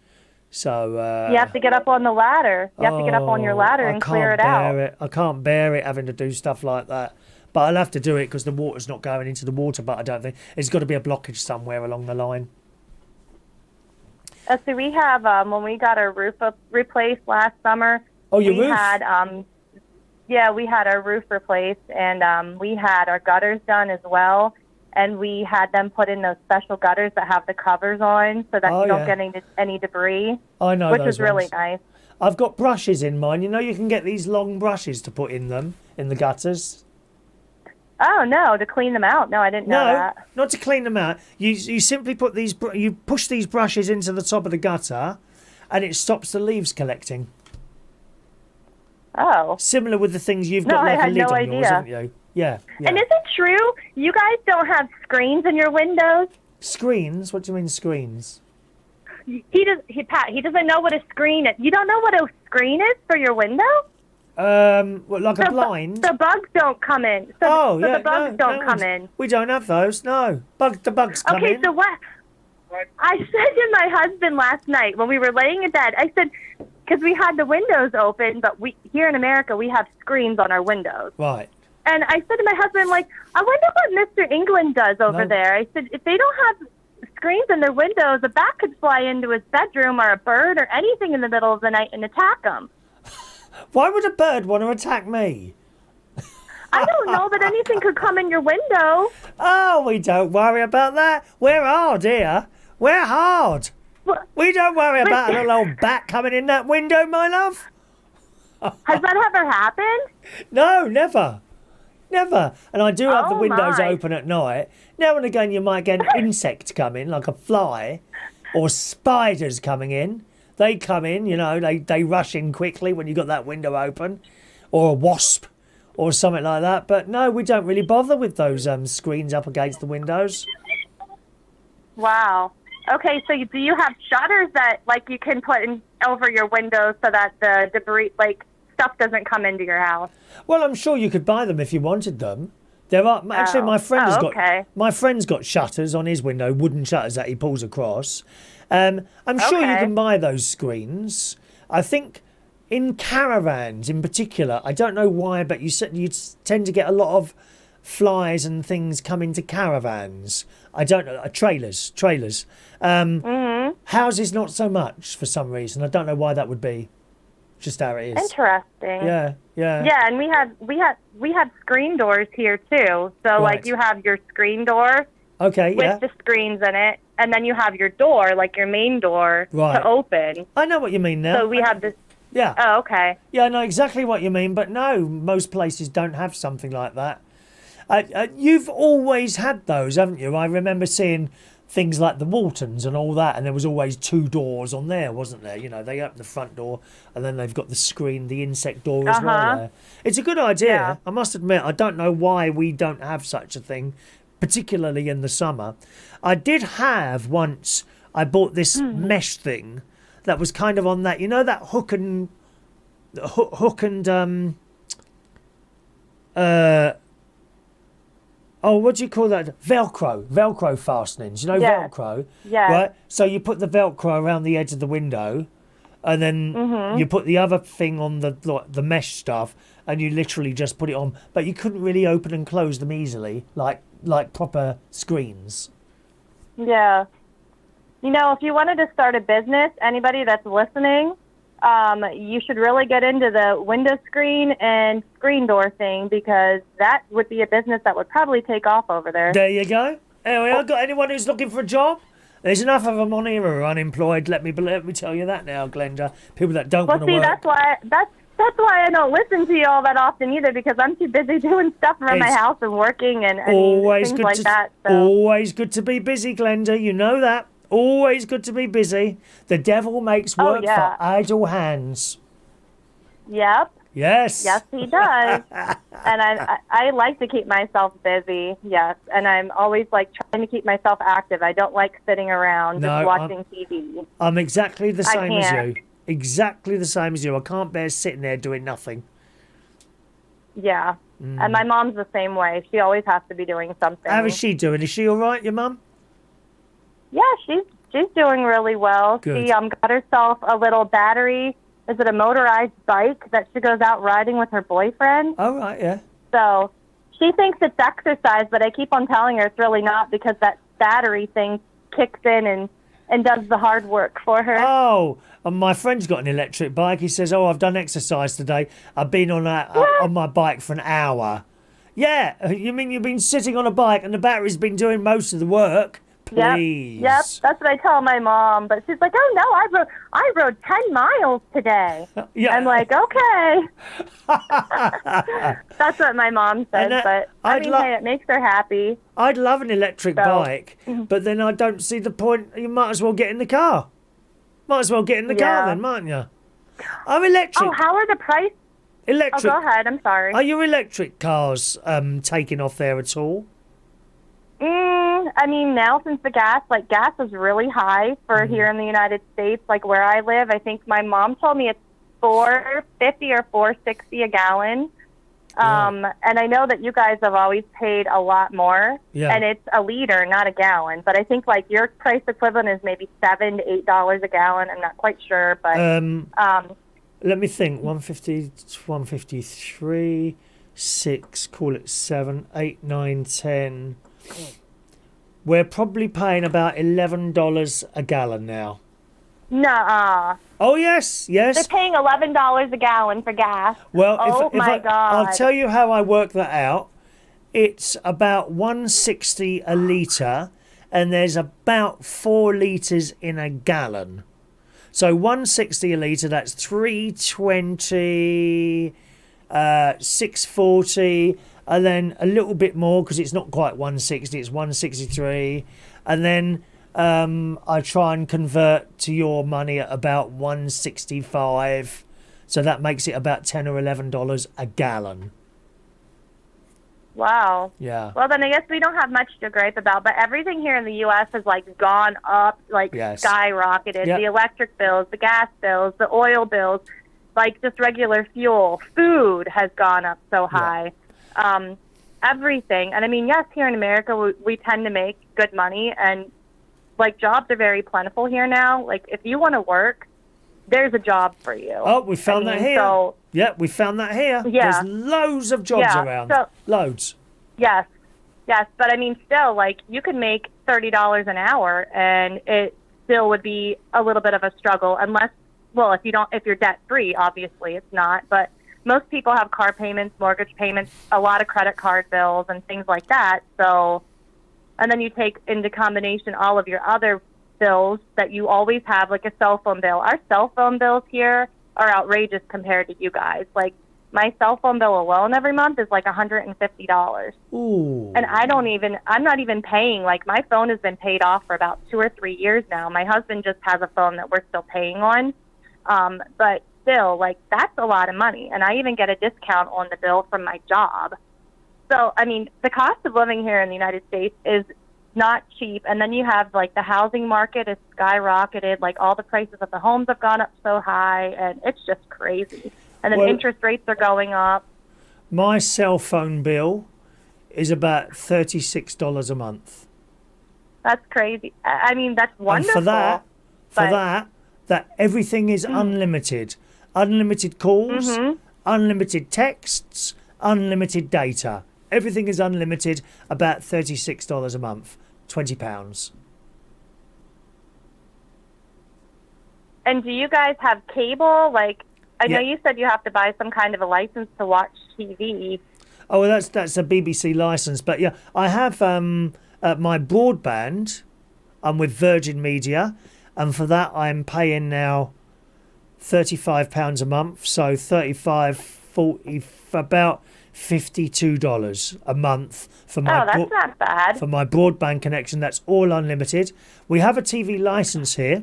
So you have to get up on the ladder. You have to get up on your ladder and clear it out. I can't bear it having to do stuff like that. But I'll have to do it because the water's not going into the water. But I don't think there's got to be a blockage somewhere along the line. So we have, when we got our roof replaced last summer, Oh, your we roof? had, we had our roof replaced, and we had our gutters done as well. And we had them put in those special gutters that have the covers on so that you don't get any debris. I know which those was really ones. nice. I've got brushes in mine. You know, you can get these long brushes to put in them, in the gutters. Oh, no, to clean them out. No, I didn't know that. No, not to clean them out. You simply put you push these brushes into the top of the gutter, and it stops the leaves collecting. Oh. Similar with the things you've got No, I like a had lid no on yours, idea. haven't you? Yeah. And is it true you guys don't have screens in your windows? Screens? What do you mean screens? Pat, he doesn't know what a screen is. You don't know what a screen is for your window? What, like a blind? The bugs don't come in. So the bugs don't come in. We don't have those. No, the bugs come in. Okay, so what? I said to my husband last night when we were laying in bed, I said, because we had the windows open, but here in America we have screens on our windows. Right. And I said to my husband, like, I wonder what Mr. England does over there. I said, if they don't have screens in their windows, a bat could fly into his bedroom or a bird or anything in the middle of the night and attack him. Why would a bird want to attack me? I don't know, but anything could come in your window. Oh, we don't worry about that. We're hard here. We're hard. We don't worry about a little old bat coming in that window, my love. Has that ever happened? No, never. Never. And I do have the windows my. open at night. Now and again you might get an insect come in, like a fly, or spiders coming in. They come in, you know, they rush in quickly when you've got that window open, or a wasp, or something like that. But no, we don't really bother with those screens up against the windows. Wow. Okay, so do you have shutters that, like, you can put in over your windows so that the debris, like, stuff doesn't come into your house? Well, I'm sure you could buy them if you wanted them. There are actually my friend's got shutters on his window, wooden shutters that he pulls across. I'm sure you can buy those screens. I think in caravans in particular, I don't know why, but you tend to get a lot of flies and things come into caravans. I don't know, trailers. Houses not so much for some reason. I don't know why that would be. Just how it is. Interesting. Yeah. Yeah, and we have screen doors here too. So like you have your screen door with the screens in it, and then you have your door, like your main door to open. I know what you mean now. So we have this. Yeah. Oh, okay. Yeah, I know exactly what you mean, but no, most places don't have something like that. You've always had those, haven't you? I remember seeing things like the Waltons and all that, and there was always two doors on there, wasn't there? You know, they open the front door and then they've got the screen, the insect door as well there. It's a good idea. Yeah. I must admit, I don't know why we don't have such a thing, particularly in the summer. I did have once, I bought this mesh thing that was kind of on that, you know, that hook and what do you call that? Velcro fastenings. You know, Velcro? Yeah. Right? So you put the Velcro around the edge of the window, and then you put the other thing on the mesh stuff, and you literally just put it on. But you couldn't really open and close them easily, like proper screens. Yeah. You know, if you wanted to start a business, anybody that's listening, you should really get into the window screen and screen door thing, because that would be a business that would probably take off over there. There you go. Anyway, I've got anyone who's looking for a job. There's enough of them on here who are unemployed. Let me tell you that now, Glenda. People that don't want to work. That's why I don't listen to you all that often either, because I'm too busy doing stuff around my house and working and things like that. So. Always good to be busy, Glenda. You know that. Always good to be busy. The devil makes work for idle hands. Yep. Yes. Yes, he does. And I like to keep myself busy, yes. And I'm always like trying to keep myself active. I don't like sitting around just watching TV. I'm exactly the same as you. Exactly the same as you. I can't bear sitting there doing nothing. Yeah. And my mom's the same way. She always has to be doing something. How is she doing? Is she all right, your mum? Yeah, she's doing really well. Good. She got herself a little battery. Is it a motorized bike that she goes out riding with her boyfriend? Oh, right, yeah. So she thinks it's exercise, but I keep on telling her it's really not, because that battery thing kicks in and and does the hard work for her. Oh, and my friend's got an electric bike. He says, "Oh, I've done exercise today. I've been on my bike for an hour." Yeah, you mean you've been sitting on a bike and the battery's been doing most of the work? Please. Yep, that's what I tell my mom. But she's like, "Oh no, I rode 10 miles today." Yeah. I'm like, "Okay." That's what my mom says. But hey, it makes her happy. I'd love an electric bike, but then I don't see the point. You might as well get in the car. Might as well get in the car then, mightn't you? I'm electric. Oh, how are the price? Electric. Oh, go ahead. I'm sorry. Are your electric cars taking off there at all? I mean, now since gas is really high for here in the United States, like where I live. I think my mom told me it's $4.50 or $4.60 a gallon. And I know that you guys have always paid a lot more, and it's a liter, not a gallon. But I think like your price equivalent is maybe $7 to $8 a gallon. I'm not quite sure, but let me think. 150, 153, 6. Call it 7, 8, 9, 10. We're probably paying about $11 a gallon now. Nuh-uh. Oh, yes. They're paying $11 a gallon for gas. Well, God. I'll tell you how I work that out. It's about $1.60 a litre, and there's about 4 litres in a gallon. So $1.60 a litre, that's $3.20, $6.40, and then a little bit more because it's not quite $1.60, it's $1.63, and then I try and convert to your money at about $1.65, so that makes it about $10 or $11 a gallon. Wow. Yeah. Well, then I guess we don't have much to gripe about, but everything here in the U.S. has gone up, skyrocketed. Yep. The electric bills, the gas bills, the oil bills, just regular fuel, food has gone up so high. Everything. And I mean, yes, here in America, we tend to make good money, and jobs are very plentiful here now. If you want to work, there's a job for you. Oh, we found that here. We found that here. Yeah. There's loads of jobs around. Loads. Yes. But I mean, still, you could make $30 an hour, and it still would be a little bit of a struggle, unless, if you're debt free, obviously it's not. But most people have car payments, mortgage payments, a lot of credit card bills, and things like that. So, and then you take into combination all of your other bills that you always have, like a cell phone bill. Our cell phone bills here are outrageous compared to you guys. My cell phone bill alone every month is $150. Ooh. And I'm not even paying. My phone has been paid off for about 2 or 3 years now. My husband just has a phone that we're still paying on. But still, that's a lot of money. And I even get a discount on the bill from my job. So, I mean, the cost of living here in the United States is not cheap. And then you have, the housing market is skyrocketed. All the prices of the homes have gone up so high, and it's just crazy. And then interest rates are going up. My cell phone bill is about $36 a month. That's crazy. I mean, that's wonderful. And for that everything is unlimited. Unlimited calls, unlimited texts, unlimited data. Everything is unlimited, about $36 a month, £20. And do you guys have cable? I know you said you have to buy some kind of a license to watch TV. Oh, well, that's a BBC license. But yeah, I have my broadband. I'm with Virgin Media, and for that I'm paying now £35 a month. So 35, 40, about $52 a month for my. Oh, that's not bad. For my broadband connection. That's all unlimited. We have a TV license here.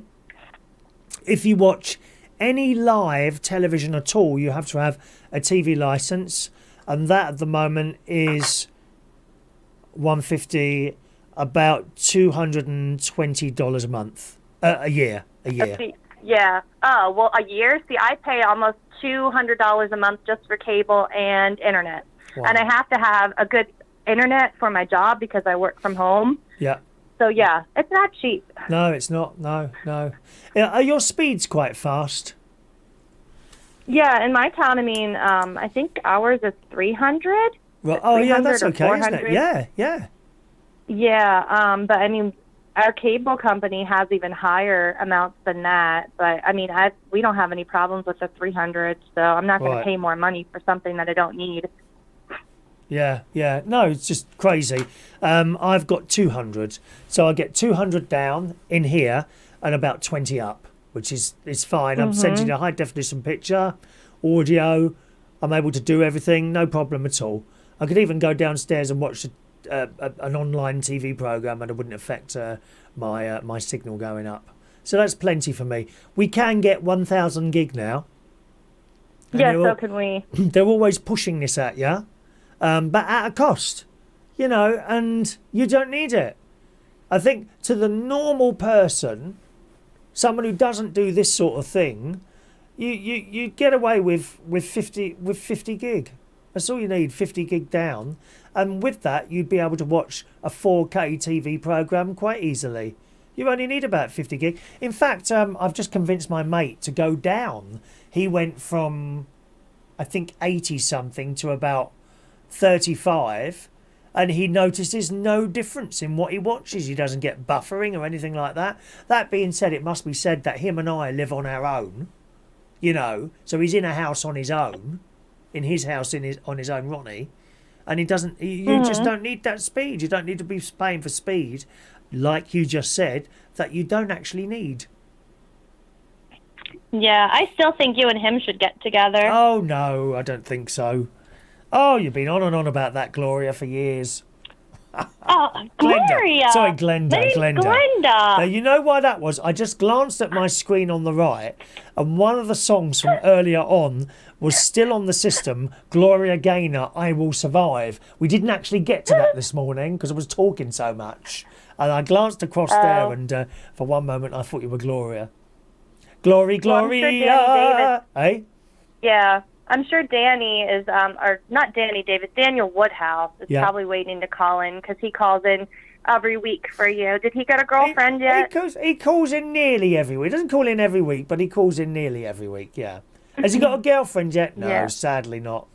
If you watch any live television at all, you have to have a TV license, and that at the moment is $150, about $220 a month, a year. Yeah. Oh, well, a year? See, I pay almost $200 a month just for cable and internet. Wow. And I have to have a good internet for my job because I work from home. Yeah. So, yeah, it's not cheap. No, it's not. No. Are your speeds quite fast? Yeah, in my town, I mean, I think ours is 300. Well, oh, yeah, that's okay, isn't it? Yeah. Yeah, but I mean, our cable company has even higher amounts than that. But I mean, we don't have any problems with the 300, so I'm not going to pay more money for something that I don't need. Yeah. No, it's just crazy. I've got 200, so I get 200 down in here and about 20 up, which is fine. I'm sending a high definition picture, audio. I'm able to do everything, no problem at all. I could even go downstairs and watch an online TV program, and it wouldn't affect my signal going up. So that's plenty for me. We can get 1,000 gig now. Yeah, so can we. They're always pushing this at you, but at a cost, and you don't need it. I think to the normal person, someone who doesn't do this sort of thing, you get away with 50 gig. That's all you need, 50 gig down. And with that, you'd be able to watch a 4K TV program quite easily. You only need about 50 gig. In fact, I've just convinced my mate to go down. He went from, I think, 80-something to about 35. And he notices no difference in what he watches. He doesn't get buffering or anything like that. That being said, it must be said that him and I live on our own. So he's in a house on his own. In his house on his own, Ronnie. And he doesn't. You just don't need that speed. You don't need to be paying for speed, like you just said, that you don't actually need. Yeah, I still think you and him should get together. Oh no, I don't think so. Oh, you've been on and on about that, Gloria, for years. Oh, Gloria! Sorry, Glenda. Glenda. Now, you know why that was? I just glanced at my screen on the right, and one of the songs from earlier on was still on the system, Gloria Gaynor, I Will Survive. We didn't actually get to that this morning because I was talking so much. And I glanced across there, and for one moment I thought you were Gloria. Gloria. Hey? Yeah. I'm sure Danny is, or not Danny Davis, Daniel Woodhouse is probably waiting to call in because he calls in every week for you. Did he get a girlfriend yet? He calls in nearly every week. He doesn't call in every week, but he calls in nearly every week, yeah. Has he got a girlfriend yet? No, sadly not.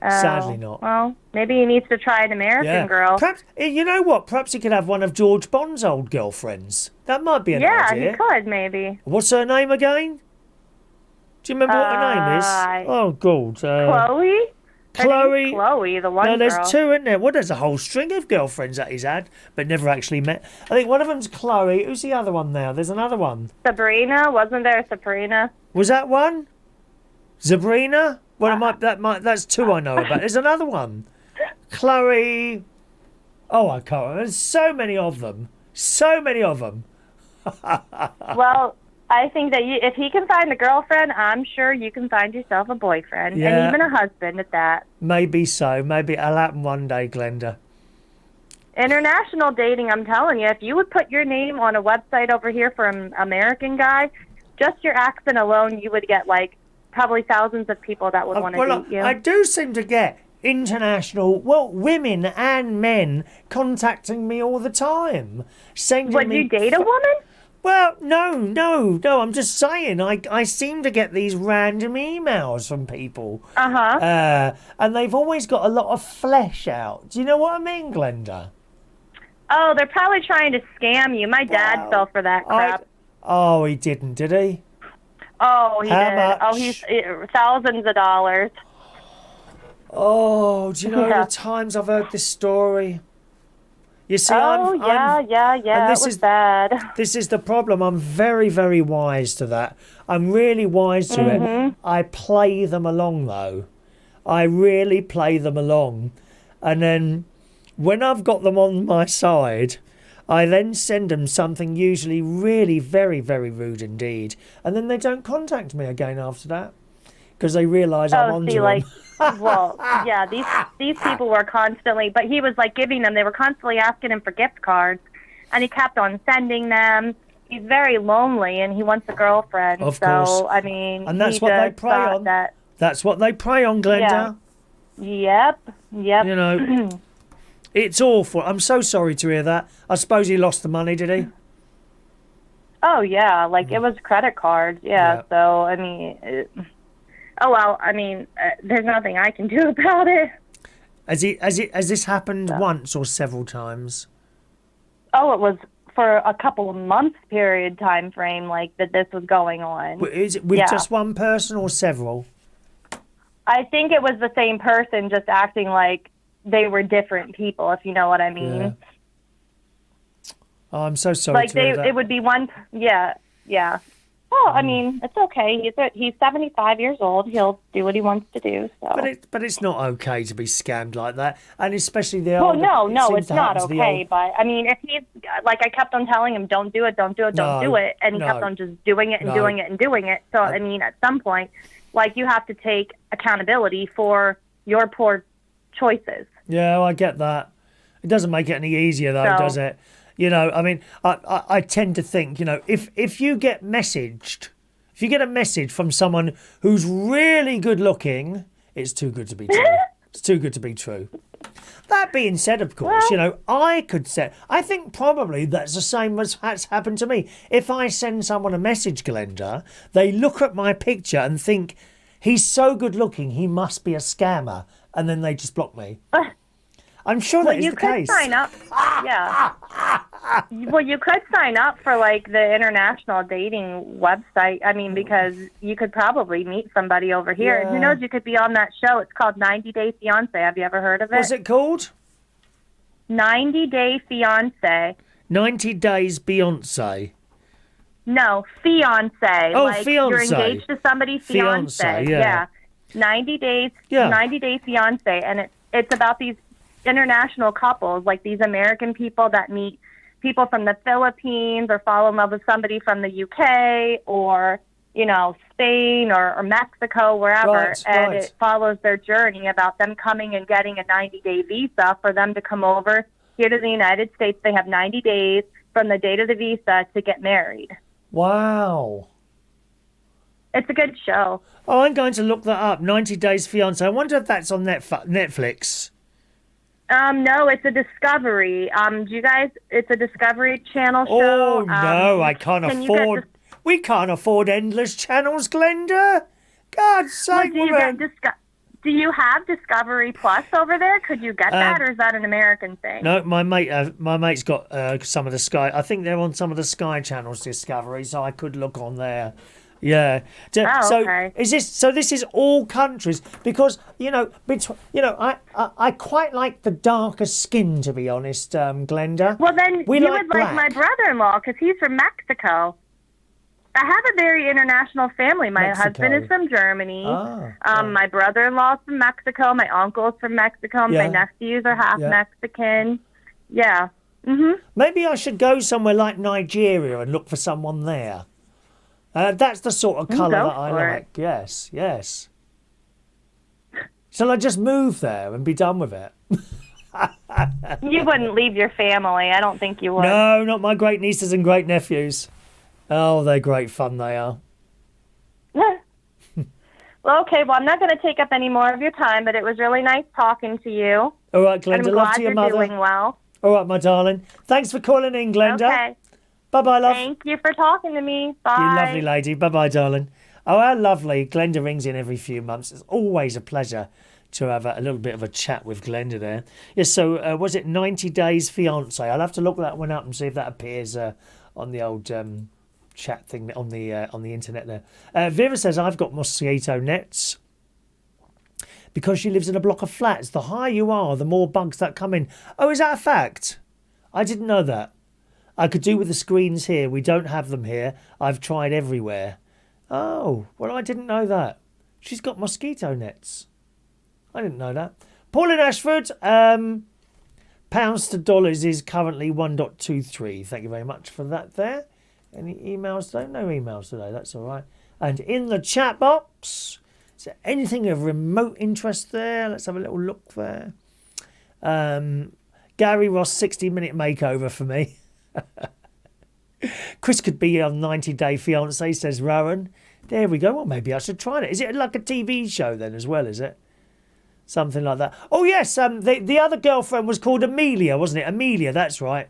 Sadly not. Well, maybe he needs to try an American girl. Perhaps, you know what? Perhaps he could have one of George Bond's old girlfriends. That might be an idea. Yeah, he could, maybe. What's her name again? Do you remember what her name is? Oh, God. Chloe? Chloe, the one girl. No, there's two, isn't there? Well, there's a whole string of girlfriends that he's had, but never actually met. I think one of them's Chloe. Who's the other one now? There's another one. Sabrina? Wasn't there a Sabrina? Was that one? Sabrina? Well, that's two I know about. There's another one. Chloe. Oh, I can't remember. There's so many of them. Well, I think that if he can find a girlfriend, I'm sure you can find yourself a boyfriend and even a husband at that. Maybe so. Maybe it'll happen one day, Glenda. International dating, I'm telling you, if you would put your name on a website over here for an American guy, just your accent alone, you would get probably thousands of people that would want to date you. I do seem to get international, women and men contacting me all the time. Would you date a woman? Well, no. I'm just saying. I seem to get these random emails from people. And they've always got a lot of flesh out. Do you know what I mean, Glenda? Oh, they're probably trying to scam you. My dad fell for that crap. Oh, he didn't, did he? Oh, he How did. much? Oh, he's thousands of dollars. Oh, do you know the times I've heard this story? You see, yeah. And this it was bad. This is the problem. I'm very, very wise to that. I'm really wise to it. I play them along, though. I really play them along. And then when I've got them on my side, I then send them something usually really very, very rude indeed. And then they don't contact me again after that because they realise I'm onto them. Well, yeah, these people were constantly, but he was giving them, they were constantly asking him for gift cards, and he kept on sending them. He's very lonely, and he wants a girlfriend. Of course. I mean, and that's what they prey on. That's what they prey on, Glenda. Yeah. Yep. You know, it's awful. I'm so sorry to hear that. I suppose he lost the money, did he? Oh, yeah, it was credit cards, yeah. So, I mean... Oh, well, I mean, there's nothing I can do about it. Has this happened once or several times? Oh, it was for a couple of months period time frame, like that this was going on. Is it with just one person or several? I think it was the same person, just acting like they were different people, if you know what I mean. Yeah. Oh, I'm so sorry to hear that. It would be one. Yeah. Well, I mean, it's okay. He's 75 years old. He'll do what he wants to do. So. But it's not okay to be scammed like that, and especially the Well, older, no, it's not okay. But I mean, if he's like, I kept on telling him, don't do it, don't do it, don't do it, and he kept on just doing it and doing it and doing it. So I mean, at some point, like, you have to take accountability for your poor choices. Yeah, well, I get that. It doesn't make it any easier though, does it? You know, I mean, I tend to think, you know, if you get a message from someone who's really good looking, it's too good to be true. It's too good to be true. That being said, of course, you know, I think probably that's the same as has happened to me. If I send someone a message, Glenda, they look at my picture and think, he's so good looking, he must be a scammer, and then they just block me. I'm sure that is the case. You could sign up. Yeah. Well, you could sign up for, like, the international dating website. I mean, because you could probably meet somebody over here. And who knows, you could be on that show. It's called 90 Day Fiance. Have you ever heard of it? What's it called? 90 Day Fiance. 90 Days Beyonce. No, fiance. Oh, like fiance. You're engaged to somebody, fiance. Yeah. 90 Days. Yeah. 90 Day Fiance. And it's about these international couples, like these American people that meet people from the Philippines or fall in love with somebody from the UK or, you know, Spain or Mexico, wherever. And it follows their journey about them coming and getting a 90-day visa for them to come over here to the United States. They have 90 days from the date of the visa to get married. Wow. It's a good show. Oh, I'm going to look that up. 90 Days Fiance. I wonder if that's on Netflix. No, it's a Discovery. It's a Discovery Channel show. Oh, no, I can't afford... We can't afford endless channels, Glenda. God's sake, woman. Do you have Discovery Plus over there? Could you get that, or is that an American thing? No, my mate's got some of the Sky. I think they're on some of the Sky channels, Discovery, so I could look on there. Yeah. Okay. This is all countries, because I quite like the darker skin, to be honest, Glenda. Well, then you would like my brother-in-law, because he's from Mexico. I have a very international family. My husband is from Germany. My brother-in-law is from Mexico. My uncle's from Mexico. My nephews are half Mexican. Yeah. Mm-hmm. Maybe I should go somewhere like Nigeria and look for someone there. That's the sort of colour that I like. Yes. Shall I just move there and be done with it? You wouldn't leave your family. I don't think you would. No, not my great nieces and great nephews. Oh, they're great fun, they are. Well, okay, I'm not going to take up any more of your time, but it was really nice talking to you. All right, Glenda, love to your mother. I'm glad you're doing well. All right, my darling. Thanks for calling in, Glenda. Okay. Bye-bye, love. Thank you for talking to me. Bye. You lovely lady. Bye-bye, darling. Oh, how lovely. Glenda rings in every few months. It's always a pleasure to have a little bit of a chat with Glenda there. Yes, so was it 90 Days Fiance? I'll have to look that one up and see if that appears on the old chat thing on the internet there. Vera says, I've got mosquito nets. Because she lives in a block of flats. The higher you are, the more bugs that come in. Oh, is that a fact? I didn't know that. I could do with the screens here. We don't have them here. I've tried everywhere. Oh, well, I didn't know that. She's got mosquito nets. I didn't know that. Pauline Ashford, pounds to dollars is currently 1.23. Thank you very much for that there. Any emails today? No emails today. That's all right. And in the chat box, is there anything of remote interest there? Let's have a little look there. Gary Ross 60-minute makeover for me. Chris could be on 90 Day Fiance, says Rowan. There we go. Well, maybe I should try it. Is it like a TV show then as well, is it? Something like that. Oh, yes. The other girlfriend was called Amelia, wasn't it? Amelia, that's right.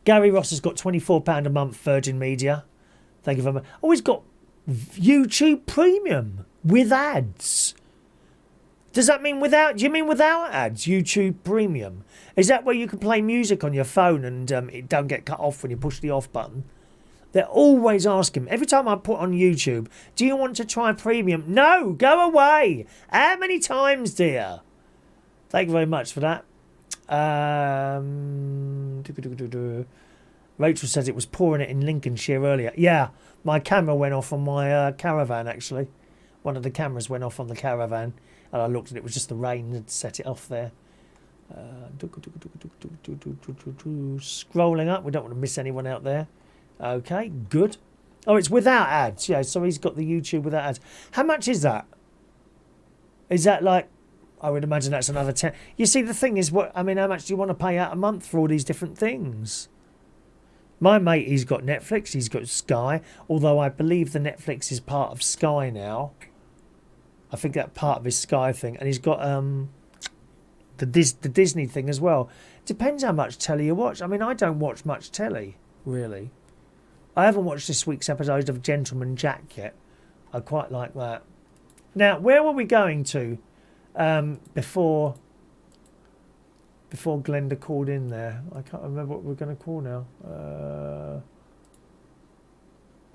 Gary Ross has got £24 a month, Virgin Media. Thank you very much. Oh, he's got YouTube Premium with ads. Does that mean without? Do you mean without ads? YouTube Premium. Is that where you can play music on your phone and it don't get cut off when you push the off button? They're always asking. Every time I put on YouTube, do you want to try Premium? No, go away. How many times, dear? Thank you very much for that. Rachel says it was pouring it in Lincolnshire earlier. Yeah, my camera went off on my caravan, actually. One of the cameras went off on the caravan. And I looked and it was just the rain that set it off there. Scrolling up. We don't want to miss anyone out there. Okay, good. Oh, it's without ads. Yeah, so he's got the YouTube without ads. How much is that? Is that like... I would imagine that's another 10. You see, the thing is, how much do you want to pay out a month for all these different things? My mate, he's got Netflix, he's got Sky, although I believe the Netflix is part of Sky now. I think that part of his Sky thing. And he's got the Disney thing as well. Depends how much telly you watch. I mean, I don't watch much telly, really. I haven't watched this week's episode of Gentleman Jack yet. I quite like that. Now, where were we going to before Glenda called in there? I can't remember what we're going to call now.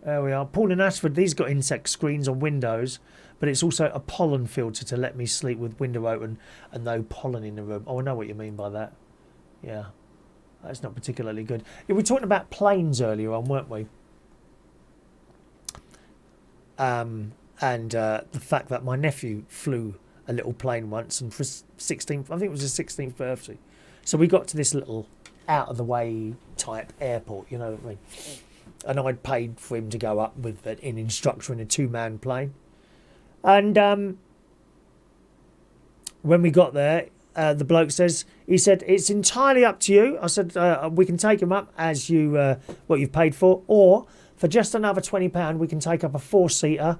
There we are. Paul in Ashford, these got insect screens on windows, but it's also a pollen filter to let me sleep with window open and no pollen in the room. Oh, I know what you mean by that. Yeah. That's not particularly good. Yeah, we were talking about planes earlier on, weren't we? And the fact that my nephew flew a little plane once, and for 16th, I think it was his 16th birthday. So we got to this little out-of-the-way type airport, you know what I mean? And I'd paid for him to go up with an instructor in a two-man plane. And when we got there, the bloke says, he said, it's entirely up to you. I said, we can take him up as you what you've paid for, or for just another £20, we can take up a four-seater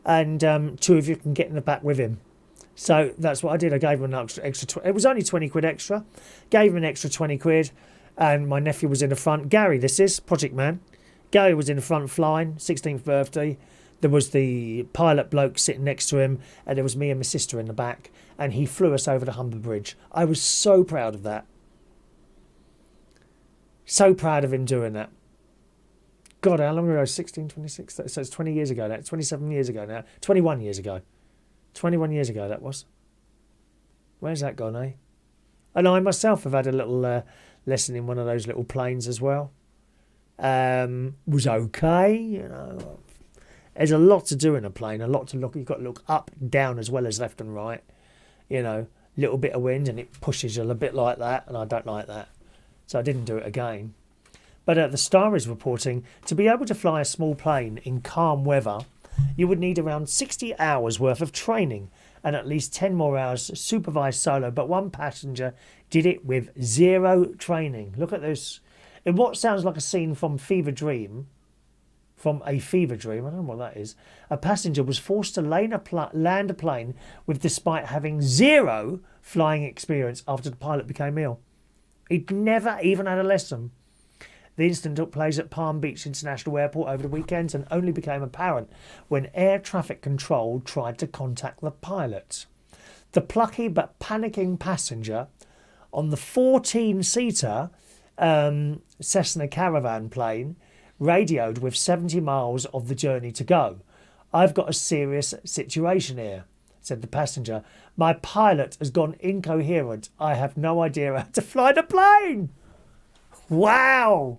and two of you can get in the back with him. So that's what I did. I gave him an extra it was only 20 quid extra. Gave him an extra 20 quid, and my nephew was in the front. Gary, this is Project Man. Gary was in the front flying, 16th birthday. There was the pilot bloke sitting next to him, and there was me and my sister in the back, and he flew us over the Humber Bridge. I was so proud of that. So proud of him doing that. God, how long ago? 16, 26? So it's 20 years ago now. 27 years ago now. 21 years ago. 21 years ago that was. Where's that gone, eh? And I myself have had a little lesson in one of those little planes as well. Was okay, you know. There's a lot to do in a plane, a lot to look. You've got to look up, down, as well as left and right. You know, little bit of wind and it pushes you a bit like that, and I don't like that. So I didn't do it again. But the Star is reporting, to be able to fly a small plane in calm weather, you would need around 60 hours worth of training and at least 10 more hours supervised solo. But one passenger did it with zero training. Look at this. In what sounds like a scene from Fever Dream, I don't know what that is, a passenger was forced to land a plane despite having zero flying experience after the pilot became ill. He'd never even had a lesson. The incident took place at Palm Beach International Airport over the weekend and only became apparent when air traffic control tried to contact the pilot. The plucky but panicking passenger on the 14-seater Cessna Caravan plane radioed with 70 miles of the journey to go. "I've got a serious situation here," said the passenger. "My pilot has gone incoherent. I have no idea how to fly the plane." Wow!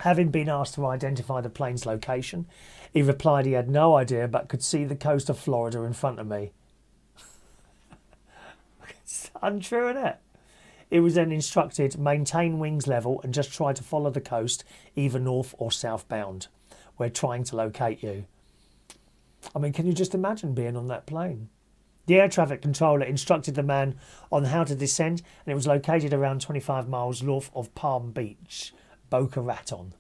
Having been asked to identify the plane's location, he replied he had no idea but could see the coast of Florida in front of me. It's untrue, isn't it? He was then instructed, maintain wings level and just try to follow the coast, either north or southbound. We're trying to locate you. I mean, can you just imagine being on that plane? The air traffic controller instructed the man on how to descend, and it was located around 25 miles north of Palm Beach, Boca Raton.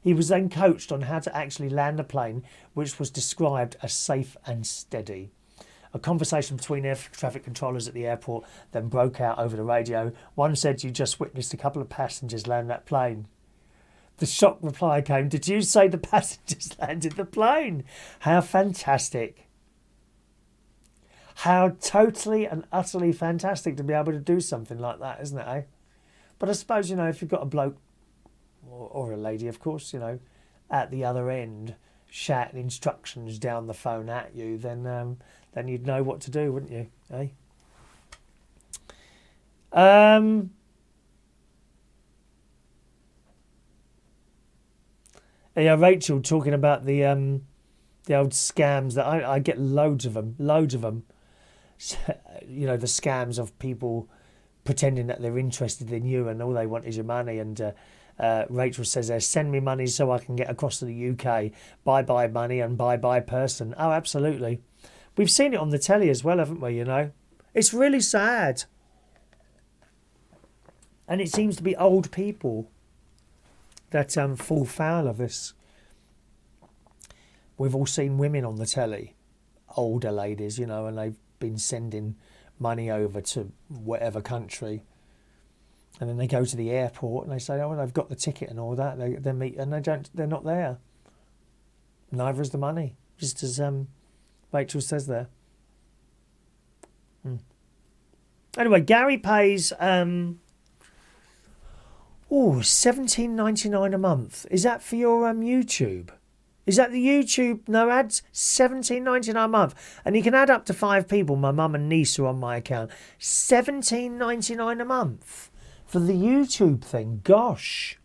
He was then coached on how to actually land the plane, which was described as safe and steady. A conversation between air traffic controllers at the airport then broke out over the radio. One said, "You just witnessed a couple of passengers land that plane." The shocked reply came, "Did you say the passengers landed the plane?" How fantastic. How totally and utterly fantastic to be able to do something like that, isn't it, eh? But I suppose, if you've got a bloke, or a lady, of course, at the other end, shouting instructions down the phone at you, then you'd know what to do, wouldn't you, eh? Yeah, Rachel talking about the old scams that I get loads of them. The scams of people pretending that they're interested in you and all they want is your money. And Rachel says there, "Send me money so I can get across to the UK. Bye money and bye person." Oh, absolutely. We've seen it on the telly as well, haven't we? It's really sad. And it seems to be old people that fall foul of this. We've all seen women on the telly, older ladies, and they've been sending money over to whatever country, and then they go to the airport and they say, "Oh, well, they've got the ticket and all that." They meet and they're not there. Neither is the money, just as Rachel says there. Anyway, Gary pays $17.99 a month. Is that for your YouTube? Is that the YouTube no ads? $17.99 a month. And you can add up to 5 people. My mum and niece are on my account. $17.99 a month for the YouTube thing. Gosh.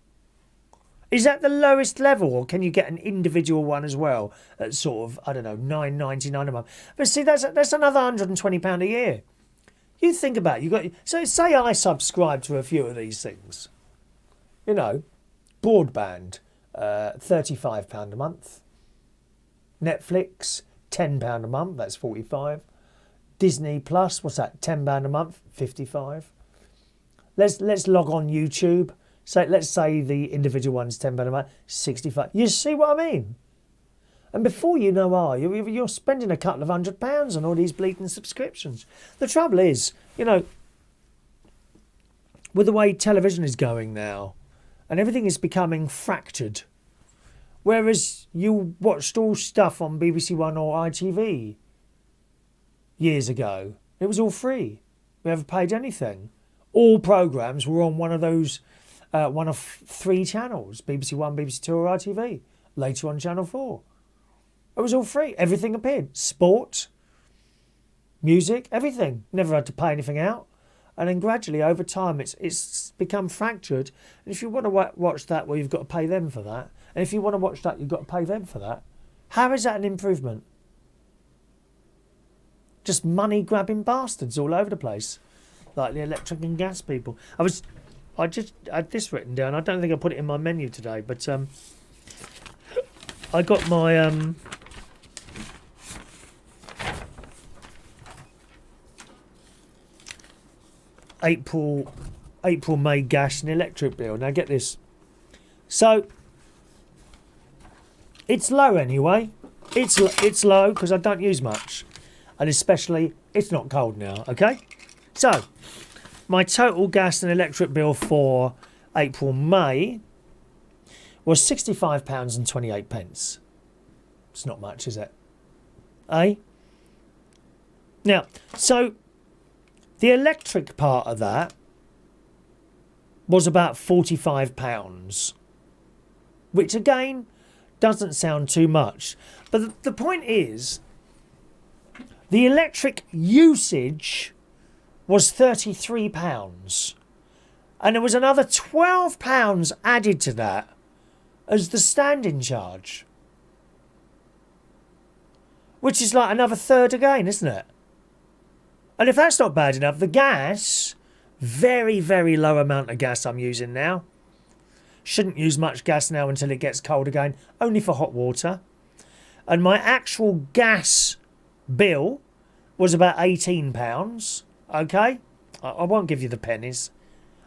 Is that the lowest level, or can you get an individual one as well at sort of, I don't know, $9.99 a month? But see, that's another £120 a year. You think about it. So say I subscribe to a few of these things. Broadband, £35 a month. Netflix, £10 a month, that's 45. Disney Plus, what's that, £10 a month, 55. Let's log on YouTube. Let's say the individual one's £10 a month, 65. You see what I mean? And before you know, you're spending a couple of £100 on all these bleeding subscriptions. The trouble is, with the way television is going now, and everything is becoming fractured. Whereas you watched all stuff on BBC One or ITV years ago, it was all free. We never paid anything. All programmes were on one of 3 channels, BBC One, BBC Two or ITV. Later on Channel 4. It was all free. Everything appeared. Sport, music, everything. Never had to pay anything out. And then gradually, over time, it's become fractured. And if you want to watch that, well, you've got to pay them for that. And if you want to watch that, you've got to pay them for that. How is that an improvement? Just money-grabbing bastards all over the place. Like the electric and gas people. I just had this written down. I don't think I put it in my menu today, but I got my... April, May gas and electric bill. Now get this. So it's low anyway. It's low because I don't use much, and especially it's not cold now. Okay, so my total gas and electric bill for April, May was £65.28. It's not much, is it? Eh? Now, so. The electric part of that was about £45, which again doesn't sound too much. But the point is, the electric usage was £33. And there was another £12 added to that as the standing charge. Which is like another third again, isn't it? And if that's not bad enough, the gas, very, very low amount of gas I'm using now. Shouldn't use much gas now until it gets cold again, only for hot water. And my actual gas bill was about £18, okay? I won't give you the pennies.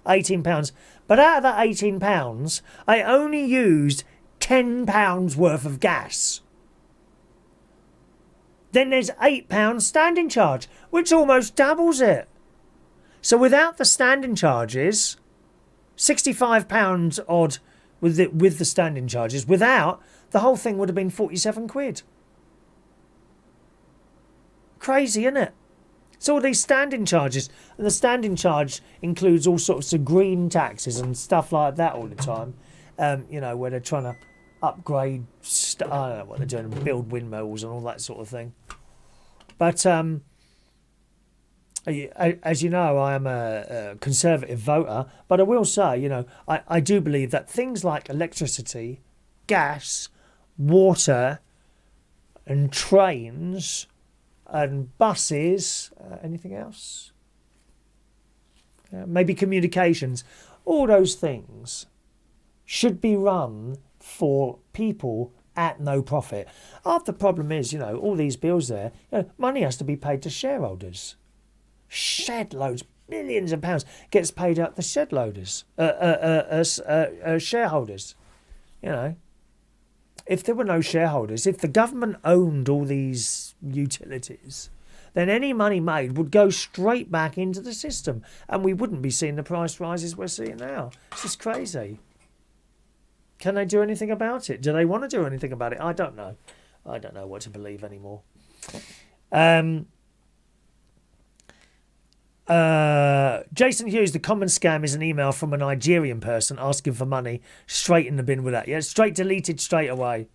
£18. But out of that £18, I only used £10 worth of gas. Then there's £8 standing charge, which almost doubles it. So without the standing charges, £65 odd with the standing charges. Without, the whole thing would have been 47 quid. Crazy, isn't it? So all these standing charges, and the standing charge includes all sorts of green taxes and stuff like that all the time. Where they're trying to upgrade, I don't know what they're doing, build windmills and all that sort of thing. But as you know, I am a conservative voter, but I will say, I do believe that things like electricity, gas, water, and trains, and buses, anything else? Maybe communications, all those things should be run for people at no profit. Half the problem is, all these bills there, money has to be paid to shareholders. Shed loads, millions of pounds gets paid out to shed loaders, shareholders. If there were no shareholders, if the government owned all these utilities, then any money made would go straight back into the system, and we wouldn't be seeing the price rises we're seeing now. It's just crazy. Can they do anything about it? Do they want to do anything about it? I don't know. I don't know what to believe anymore. Jason Hughes, the common scam is an email from a Nigerian person asking for money. Straight in the bin with that. Yeah, straight deleted straight away.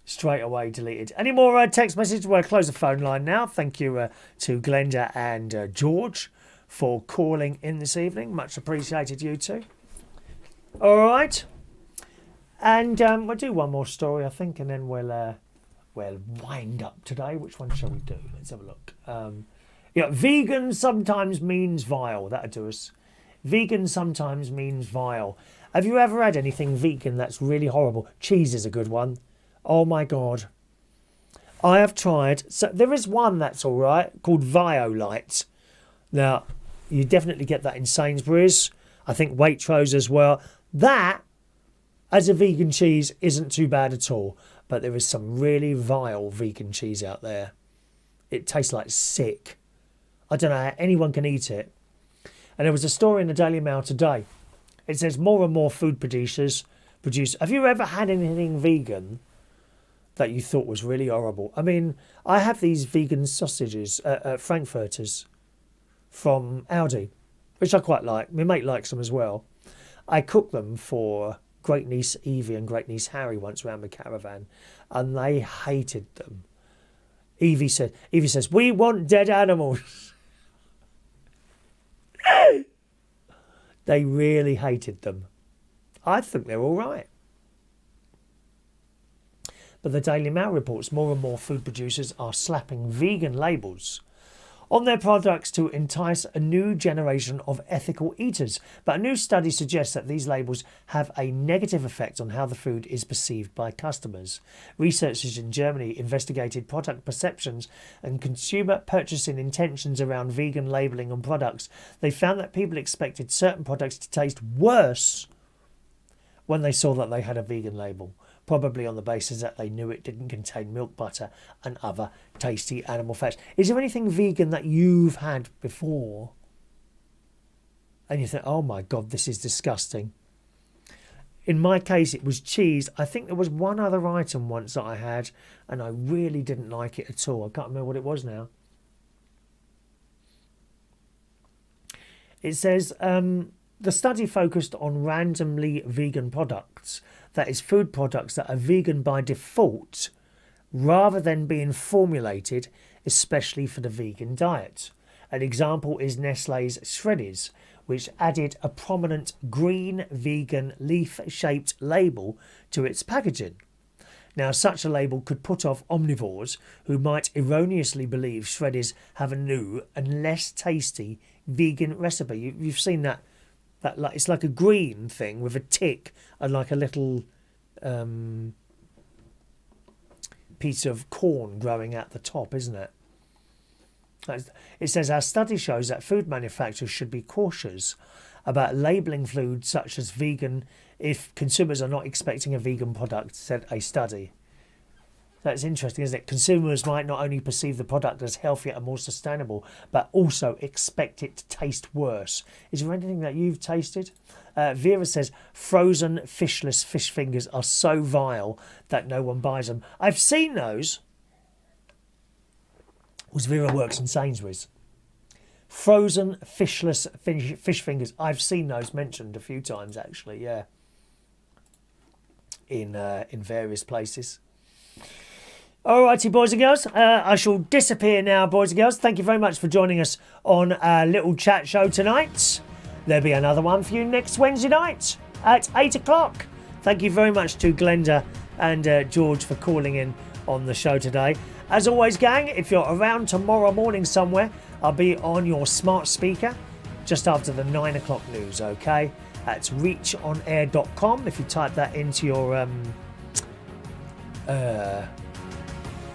Straight away deleted. Any more text messages? We'll close the phone line now. Thank you to Glenda and George for calling in this evening. Much appreciated, you two. All right. And we'll do one more story, I think, and then we'll wind up today. Which one shall we do? Let's have a look. Vegan sometimes means vile. That'll do us. Vegan sometimes means vile. Have you ever had anything vegan that's really horrible? Cheese is a good one. Oh my God. I have tried. So there is one that's all right called Violite. Now, you definitely get that in Sainsbury's. I think Waitrose as well. That, as a vegan cheese, isn't too bad at all. But there is some really vile vegan cheese out there. It tastes like sick. I don't know how anyone can eat it. And there was a story in the Daily Mail today. It says more and more food producers produce. Have you ever had anything vegan that you thought was really horrible? I mean, I have these vegan sausages, Frankfurters, from Aldi, which I quite like. My mate likes them as well. I cooked them for great niece Evie and great niece Harry once around the caravan, and they hated them. Evie says, we want dead animals. They really hated them. I think they're all right. But the Daily Mail reports more and more food producers are slapping vegan labels on their products to entice a new generation of ethical eaters. But a new study suggests that these labels have a negative effect on how the food is perceived by customers. Researchers in Germany investigated product perceptions and consumer purchasing intentions around vegan labelling on products. They found that people expected certain products to taste worse when they saw that they had a vegan label, probably on the basis that they knew it didn't contain milk, butter and other tasty animal fats. Is there anything vegan that you've had before and you think, oh my God, this is disgusting? In my case, it was cheese. I think there was one other item once that I had and I really didn't like it at all. I can't remember what it was now. It says, the study focused on randomly vegan products, that is, food products that are vegan by default, rather than being formulated especially for the vegan diet. An example is Nestlé's Shreddies, which added a prominent green vegan leaf-shaped label to its packaging. Now, such a label could put off omnivores who might erroneously believe Shreddies have a new and less tasty vegan recipe. You've seen that it's like a green thing with a tick and like a little piece of corn growing at the top, isn't it? It says our study shows that food manufacturers should be cautious about labelling food such as vegan if consumers are not expecting a vegan product, said a study. That's interesting, isn't it? Consumers might not only perceive the product as healthier and more sustainable, but also expect it to taste worse. Is there anything that you've tasted? Vera says, frozen fishless fish fingers are so vile that no one buys them. I've seen those. Was Vera works in Sainsbury's. Frozen fishless fish fingers. I've seen those mentioned a few times, actually, yeah. In various places. Alrighty, boys and girls, I shall disappear now, boys and girls. Thank you very much for joining us on our little chat show tonight. There'll be another one for you next Wednesday night at 8 o'clock. Thank you very much to Glenda and George for calling in on the show today. As always, gang, if you're around tomorrow morning somewhere, I'll be on your smart speaker just after the 9 o'clock news, okay? That's reachonair.com. If you type that into your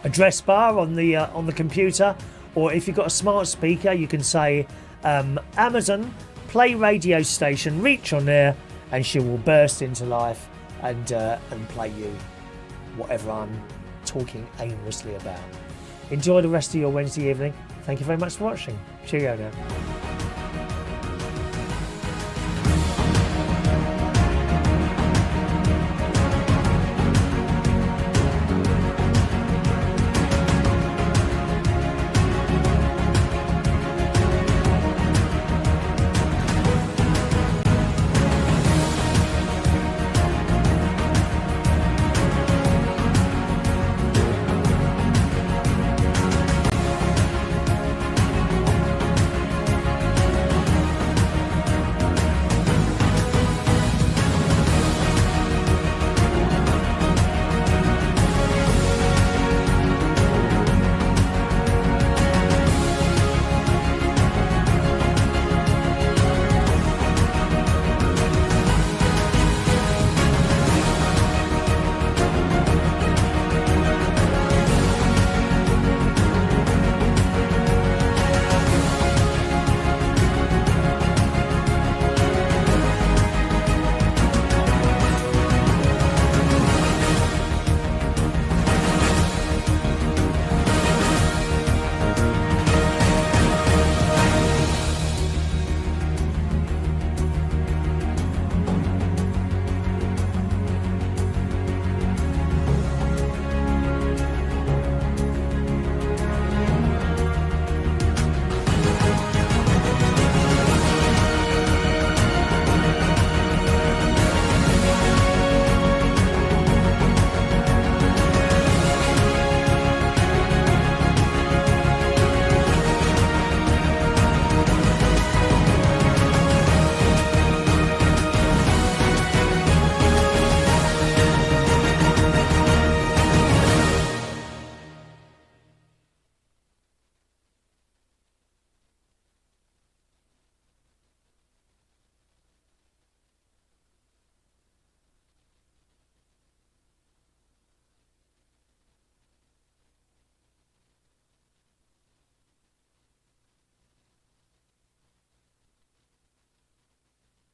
address bar on the computer, or if you've got a smart speaker, you can say Amazon play radio station Reach on Air, and she will burst into life and play you whatever I'm talking aimlessly about. Enjoy the rest of your Wednesday evening. Thank you very much for watching. Cheerio now.